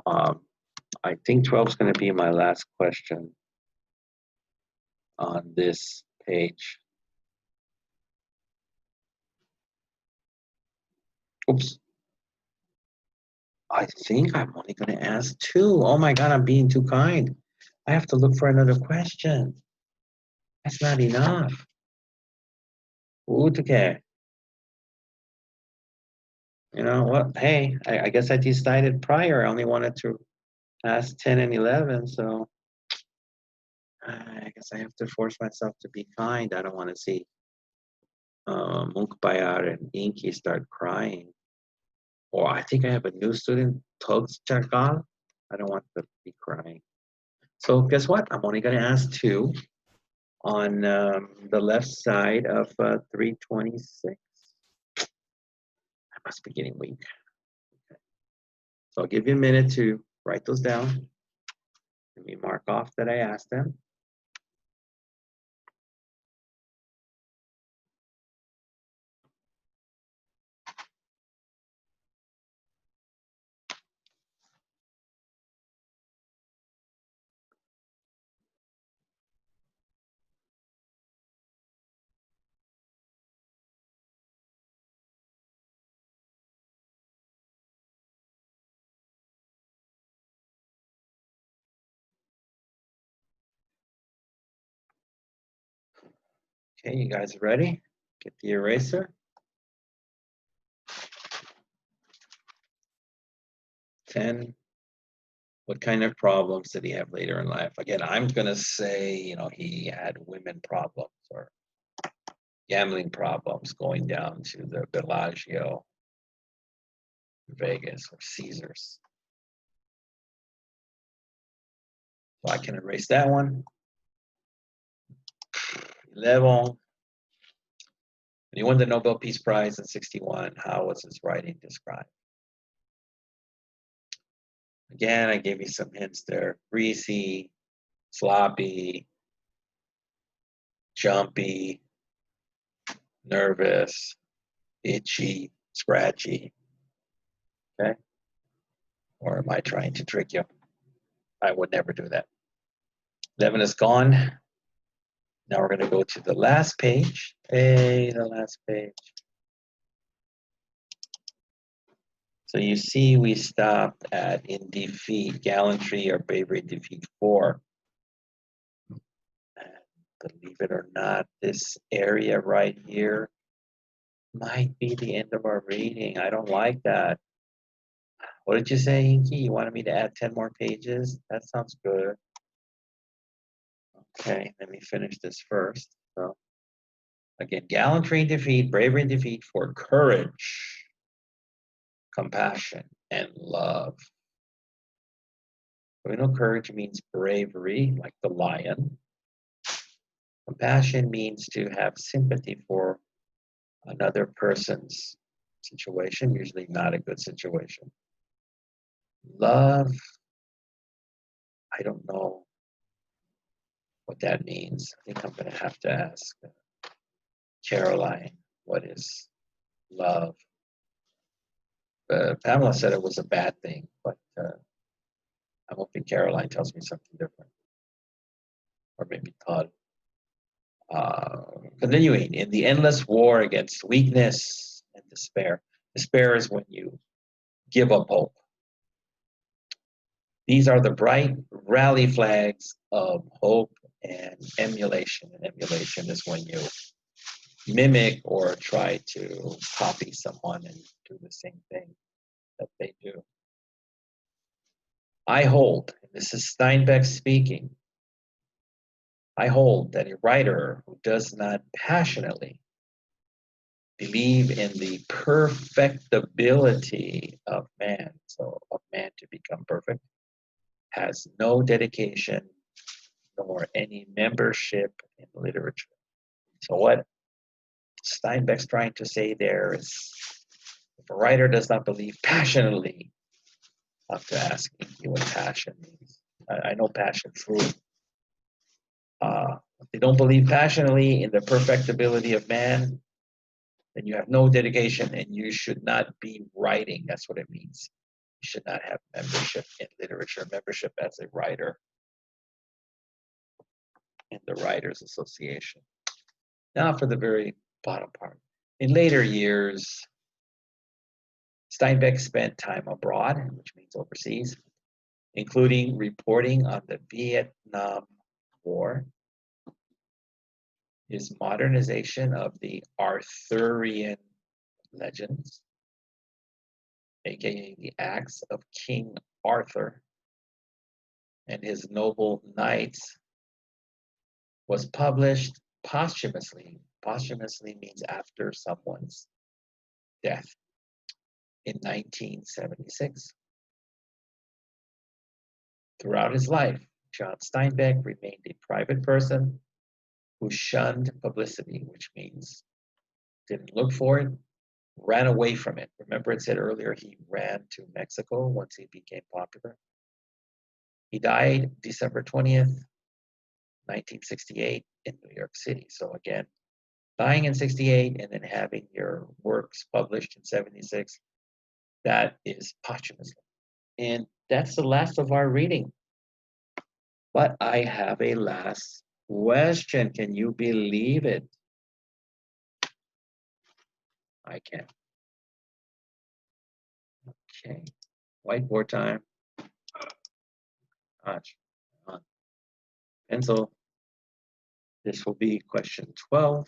I think 12 is going to be my last question on this page. Oops. I think I'm only going to ask 2. Oh my God, I'm being too kind. I have to look for another question. That's not enough. Okay. You know what? Hey, I guess I decided prior I only wanted to ask 10 and 11, so I guess I have to force myself to be kind. I don't want to see Munkbayar and Inky start crying. Or I think I have a new student, Togs Chakal. I don't want them to be crying. So guess what? I'm only going to ask 2 on the left side of 326. I must be getting weak. Okay. So I'll give you a minute to write those down. Let me mark off that I asked them. Okay, you guys ready? Get the eraser. 10. What kind of problems did he have later in life? Again, I'm going to say, he had women problems or gambling problems going down to the Bellagio, Vegas, or Caesars. So I can erase that one. 11. He won the Nobel Peace Prize in 61. How was his writing described? Again, I gave you some hints there. Greasy, sloppy, jumpy, nervous, itchy, scratchy. Okay? Or am I trying to trick you? I would never do that. 11 is gone. Now we're going to go to the last page. Hey, the last page. So you see we stopped at in defeat, gallantry or bravery defeat 4. And believe it or not, this area right here might be the end of our reading. I don't like that. What did you say, Inky? You wanted me to add 10 more pages? That sounds good. Okay, let me finish this first. So Again, gallantry in defeat, bravery in defeat for courage, compassion, and love. We know courage means bravery, like the lion. Compassion means to have sympathy for another person's situation, usually not a good situation. Love, I don't know what that means. I think I'm going to have to ask Caroline, what is love? Pamela said it was a bad thing, but I'm hoping Caroline tells me something different. Or maybe Todd. Continuing, in the endless war against weakness and despair. Despair is when you give up hope. These are the bright rally flags of hope and emulation. And emulation is when you mimic or try to copy someone and do the same thing that they do. I hold, and this is Steinbeck speaking, I hold that a writer who does not passionately believe in the perfectibility of man, so of man to become perfect, has no dedication nor any membership in literature. So what Steinbeck's trying to say there is, if a writer does not believe passionately, I have to ask you what passion means. I know passion fruit. If they don't believe passionately in the perfectibility of man, then you have no dedication and you should not be writing. That's what it means. You should not have membership in literature, membership as a writer in the Writers Association. Now for the very bottom part. In later years, Steinbeck spent time abroad, which means overseas, including reporting on the Vietnam War, his modernization of the Arthurian legends, aka the Acts of King Arthur, and his noble knights, was published posthumously. Posthumously means after someone's death in 1976. Throughout his life, John Steinbeck remained a private person who shunned publicity, which means didn't look for it, ran away from it. Remember it said earlier he ran to Mexico once he became popular? He died December 20th, 1968 in New York City. So again, dying in 68 and then having your works published in 76, that is posthumously. And that's the last of our reading. But I have a last question. Can you believe it? I can. Okay. Whiteboard time. Gosh. Pencil. This will be question 12.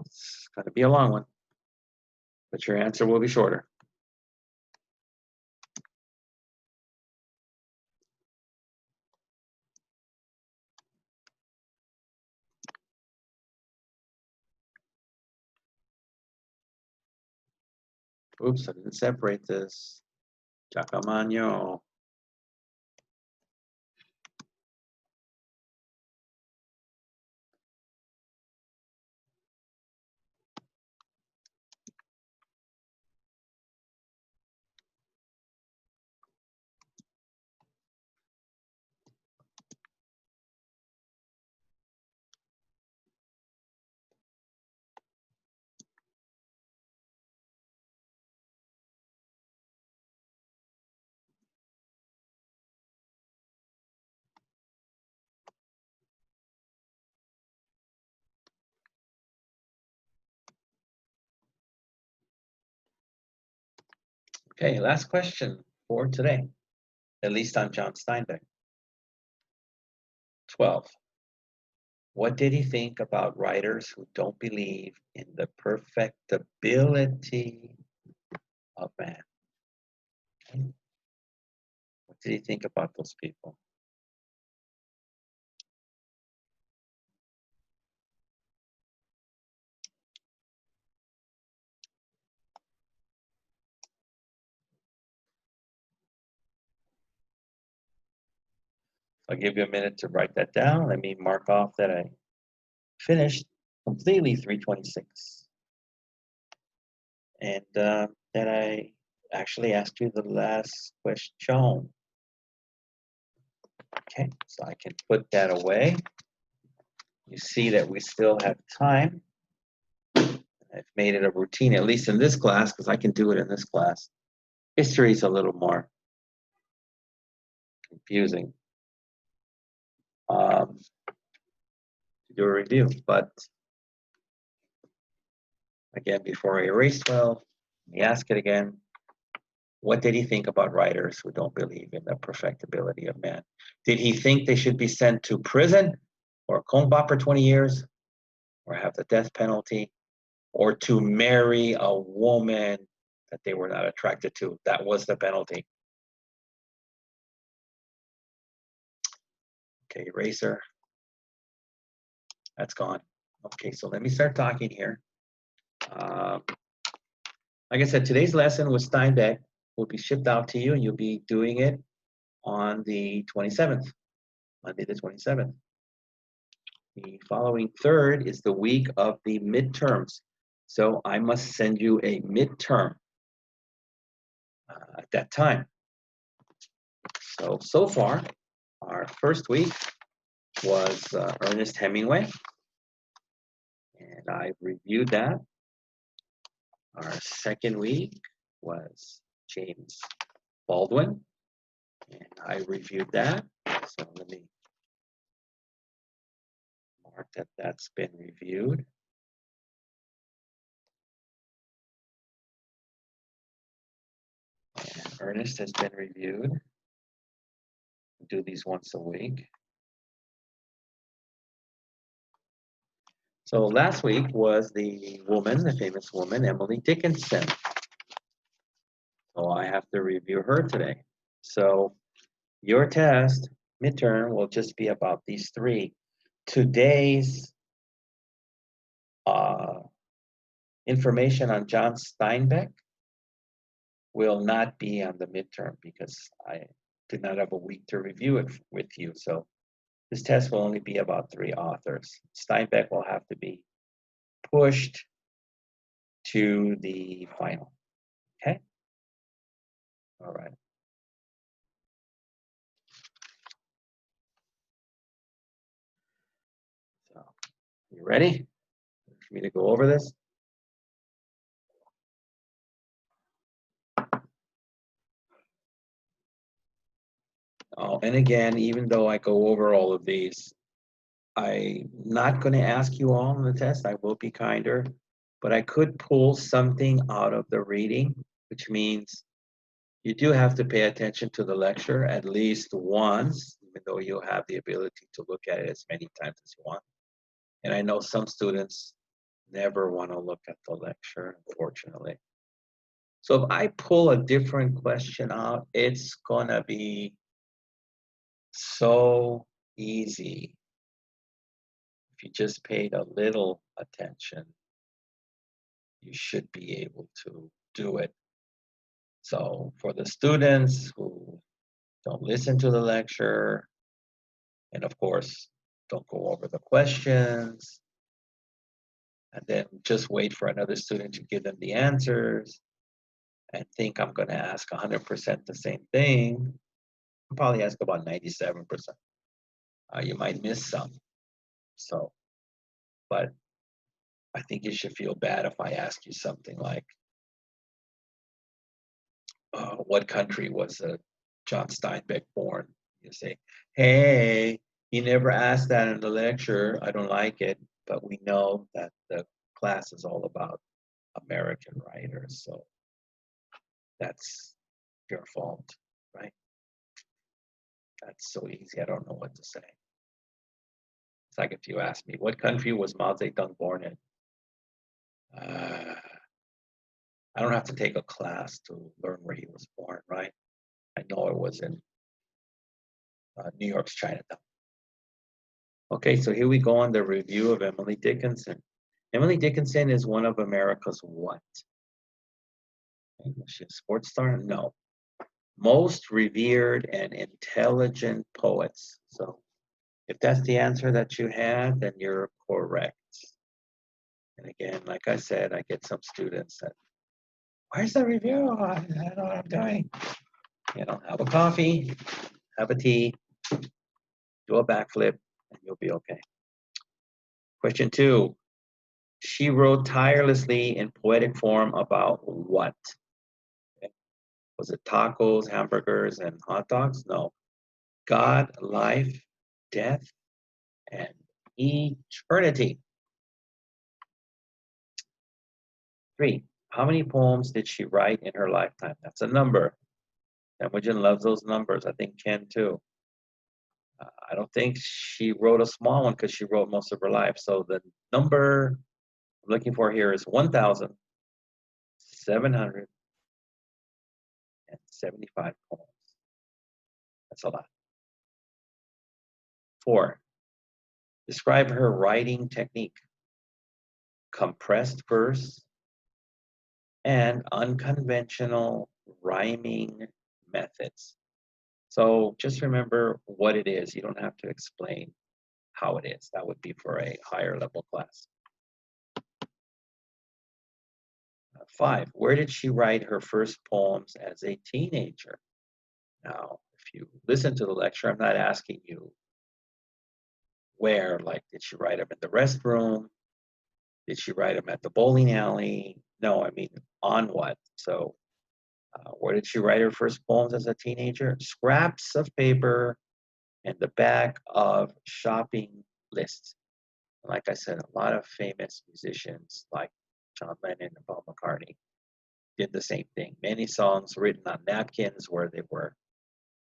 It's going to be a long one, but your answer will be shorter. Oops, I didn't separate this. Jacamano. Okay, last question for today, at least on John Steinbeck. 12. What did he think about writers who don't believe in the perfectibility of man? Okay. What did he think about those people? I'll give you a minute to write that down. Let me mark off that I finished completely 326. And that I actually asked you the last question. Okay, so I can put that away. You see that we still have time. I've made it a routine, at least in this class, because I can do it in this class. History is a little more confusing to do a review. But again, before I erase 12, let me ask it again. What did he think about writers who don't believe in the perfectibility of man? Did he think they should be sent to prison or combat for 20 years or have the death penalty or to marry a woman that they were not attracted to? That was the penalty. Okay, eraser. That's gone. Okay, so let me start talking here. Like I said, today's lesson with Steinbeck will be shipped out to you, and you'll be doing it on the 27th, Monday the 27th. The following third is the week of the midterms. So I must send you a midterm at that time. So far, our first week was Ernest Hemingway, and I reviewed that. Our second week was James Baldwin, and I reviewed that. So let me mark that that's been reviewed. And Ernest has been reviewed. We do these once a week. So last week was the woman, the famous woman, Emily Dickinson. So I have to review her today. So your test, midterm, will just be about these three. Today's information on John Steinbeck will not be on the midterm because I did not have a week to review it with you. So this test will only be about three authors. Steinbeck will have to be pushed to the final. Okay? All right. So, you ready for me to go over this? Oh, and again, even though I go over all of these, I'm not going to ask you all on the test. I will be kinder, but I could pull something out of the reading, which means you do have to pay attention to the lecture at least once, even though you'll have the ability to look at it as many times as you want. And I know some students never want to look at the lecture, unfortunately. So if I pull a different question out, it's going to be so easy. If you just paid a little attention, you should be able to do it. So for the students who don't listen to the lecture, and of course, don't go over the questions, and then just wait for another student to give them the answers, and think I'm going to ask 100% the same thing, I'll probably ask about 97%. You might miss some. So, but I think you should feel bad if I ask you something like, what country was John Steinbeck born? You say, hey, he never asked that in the lecture. I don't like it, but we know that the class is all about American writers, so that's your fault, right? That's so easy, I don't know what to say. It's like if you ask me, what country was Mao Zedong born in? I don't have to take a class to learn where he was born, right? I know it was in New York's Chinatown. Okay, so here we go on the review of Emily Dickinson. Emily Dickinson is one of America's what? Was she a sports star? No. most revered and intelligent poets. So if that's the answer that you had, then you're correct. And again, like I said, I get some students that, where's the review? I don't know what I'm doing. You know, have a coffee, have a tea, do a backflip, and you'll be okay. Question 2. She wrote tirelessly in poetic form about what? Okay. Was it tacos, hamburgers, and hot dogs? No. God, life, death, and eternity. 3. How many poems did she write in her lifetime? That's a number. Temujin loves those numbers. I think Ken too. I don't think she wrote a small one because she wrote most of her life. So the number I'm looking for here is 1,775 poems. That's a lot. 4. Describe her writing technique. Compressed verse and unconventional rhyming methods. So just remember what it is. You don't have to explain how it is. That would be for a higher level class. 5. Where did she write her first poems as a teenager? Now, if you listen to the lecture, I'm not asking you where, like, did she write them in the restroom? Did she write them at the bowling alley? No, I mean, on what? So, where did she write her first poems as a teenager? Scraps of paper and the back of shopping lists. Like I said, a lot of famous musicians like John Lennon and Paul McCartney did the same thing. Many songs written on napkins where they were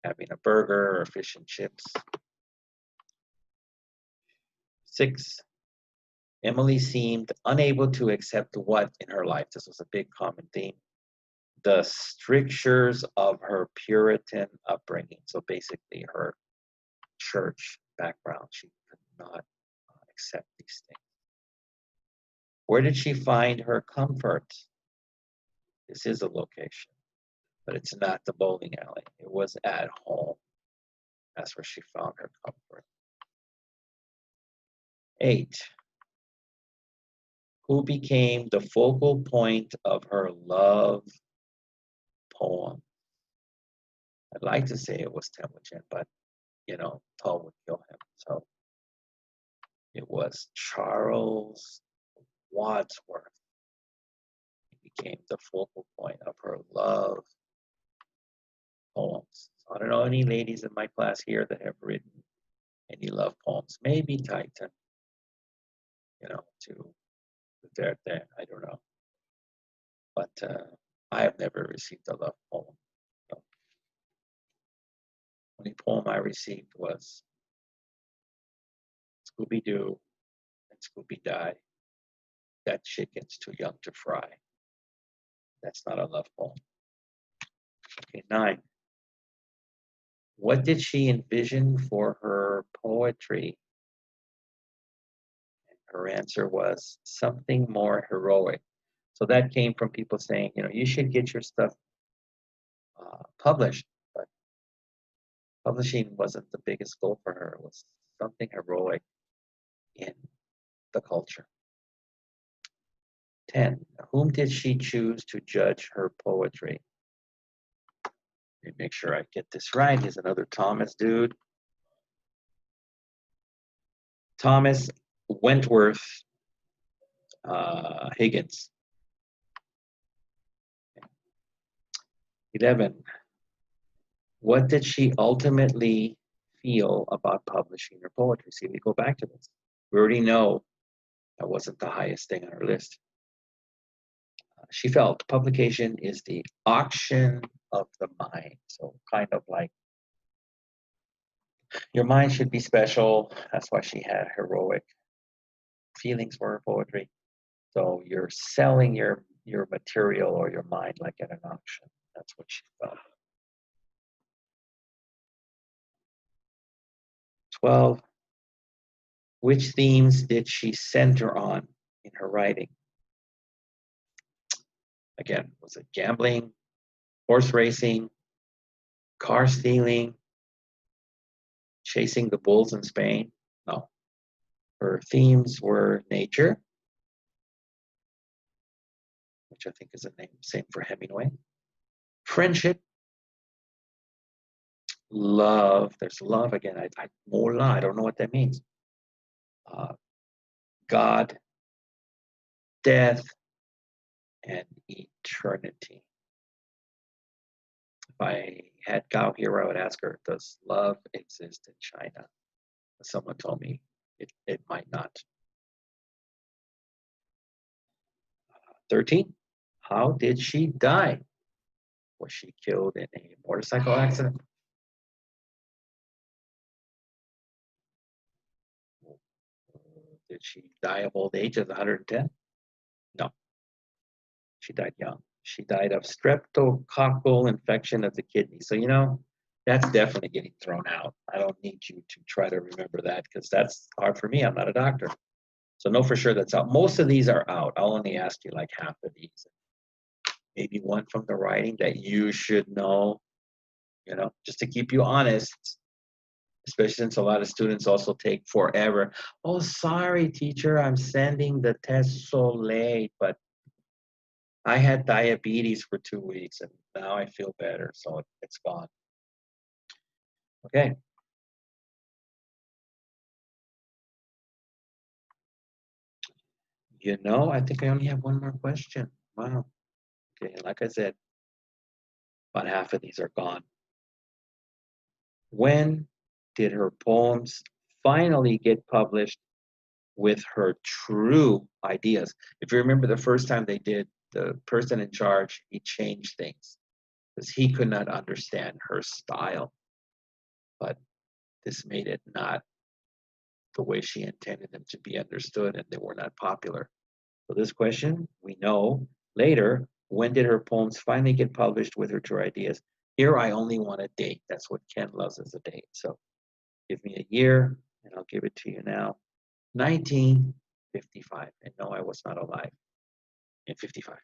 having a burger or fish and chips. 6. Emily seemed unable to accept what in her life? This was a big common theme. The strictures of her Puritan upbringing. So basically her church background. She could not accept these things. Where did she find her comfort? This is a location, but it's not the bowling alley. It was at home. That's where she found her comfort. 8. Who became the focal point of her love poem? I'd like to say it was Temujin, but, you know, Tull would kill him. So it was Charles Wadsworth. He became the focal point of her love poems. So I don't know any ladies in my class here that have written any love poems. Maybe Titan, you know, to there, I don't know. But I have never received a love poem. So, only poem I received was Scooby-Doo and Scooby-Die. That chicken's too young to fry. That's not a love poem. Okay, 9. What did she envision for her poetry? And her answer was something more heroic. So that came from people saying, you know, you should get your stuff published. But publishing wasn't the biggest goal for her. It was something heroic in the culture. 10. Whom did she choose to judge her poetry? Let me make sure I get this right. He's another Thomas dude. Thomas Wentworth Higgins. 11. What did she ultimately feel about publishing her poetry? See, we go back to this. We already know that wasn't the highest thing on her list. She felt publication is the auction of the mind. So kind of like your mind should be special. That's why she had heroic feelings for her poetry. So you're selling your material or your mind like at an auction. That's what she felt. 12. Which themes did she center on in her writing? Again, was it gambling, horse racing, car stealing, chasing the bulls in Spain. No. Her themes were nature, which I think is a name, same for Hemingway. Friendship, love. There's love again. I don't know what that means. God, death, and eternity. If I had Gao here, I would ask her, does love exist in China? Someone told me it might not. 13, how did she die? Was she killed in a motorcycle accident? Did she die of old age at 110? No, she died young. She died of streptococcal infection of the kidney. So, that's definitely getting thrown out. I don't need you to try to remember that because that's hard for me. I'm not a doctor. So know for sure that's out. Most of these are out. I'll only ask you like half of these. Maybe one from the writing that you should know, just to keep you honest, especially since a lot of students also take forever. Oh, sorry, teacher, I'm sending the test so late, but I had diabetes for 2 weeks and now I feel better, so it's gone. Okay. I think I only have one more question. Wow. Okay, like I said, about half of these are gone. When did her poems finally get published with her true ideas? If you remember the first time they did, the person in charge, he changed things because he could not understand her style. But this made it not the way she intended them to be understood, and they were not popular. So this question, we know later, when did her poems finally get published with her true ideas? Here I only want a date. That's what Ken loves, as a date. So give me a year, and I'll give it to you now. 1955. And no, I was not alive in 55.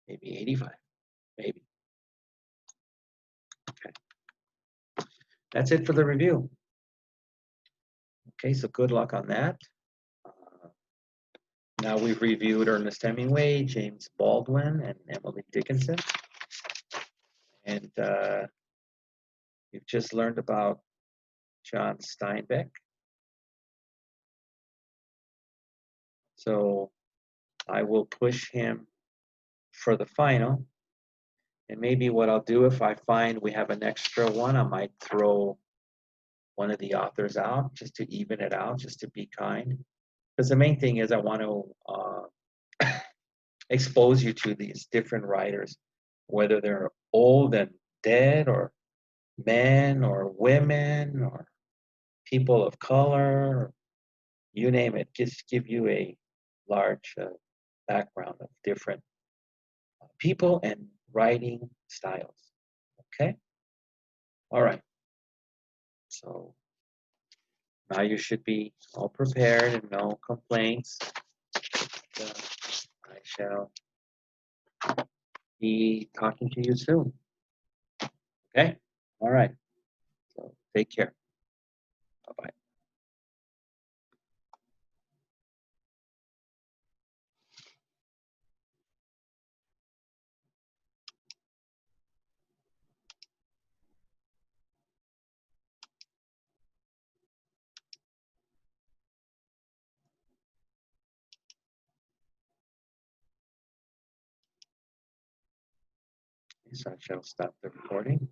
Maybe 85. Maybe. Okay. That's it for the review. Okay, so good luck on that. Now we've reviewed Ernest Hemingway, James Baldwin, and Emily Dickinson. And you've just learned about John Steinbeck. So I will push him for the final. And maybe what I'll do, if I find we have an extra one, I might throw one of the authors out just to even it out, just to be kind. Because the main thing is I want to expose you to these different writers, whether they're old and dead, or men or women or people of color, you name it. Just give you a large background of different people and writing styles. Okay? All right. So now you should be all prepared and no complaints. I shall be talking to you soon. Okay? All right. So take care. Bye-bye. So I shall stop the recording.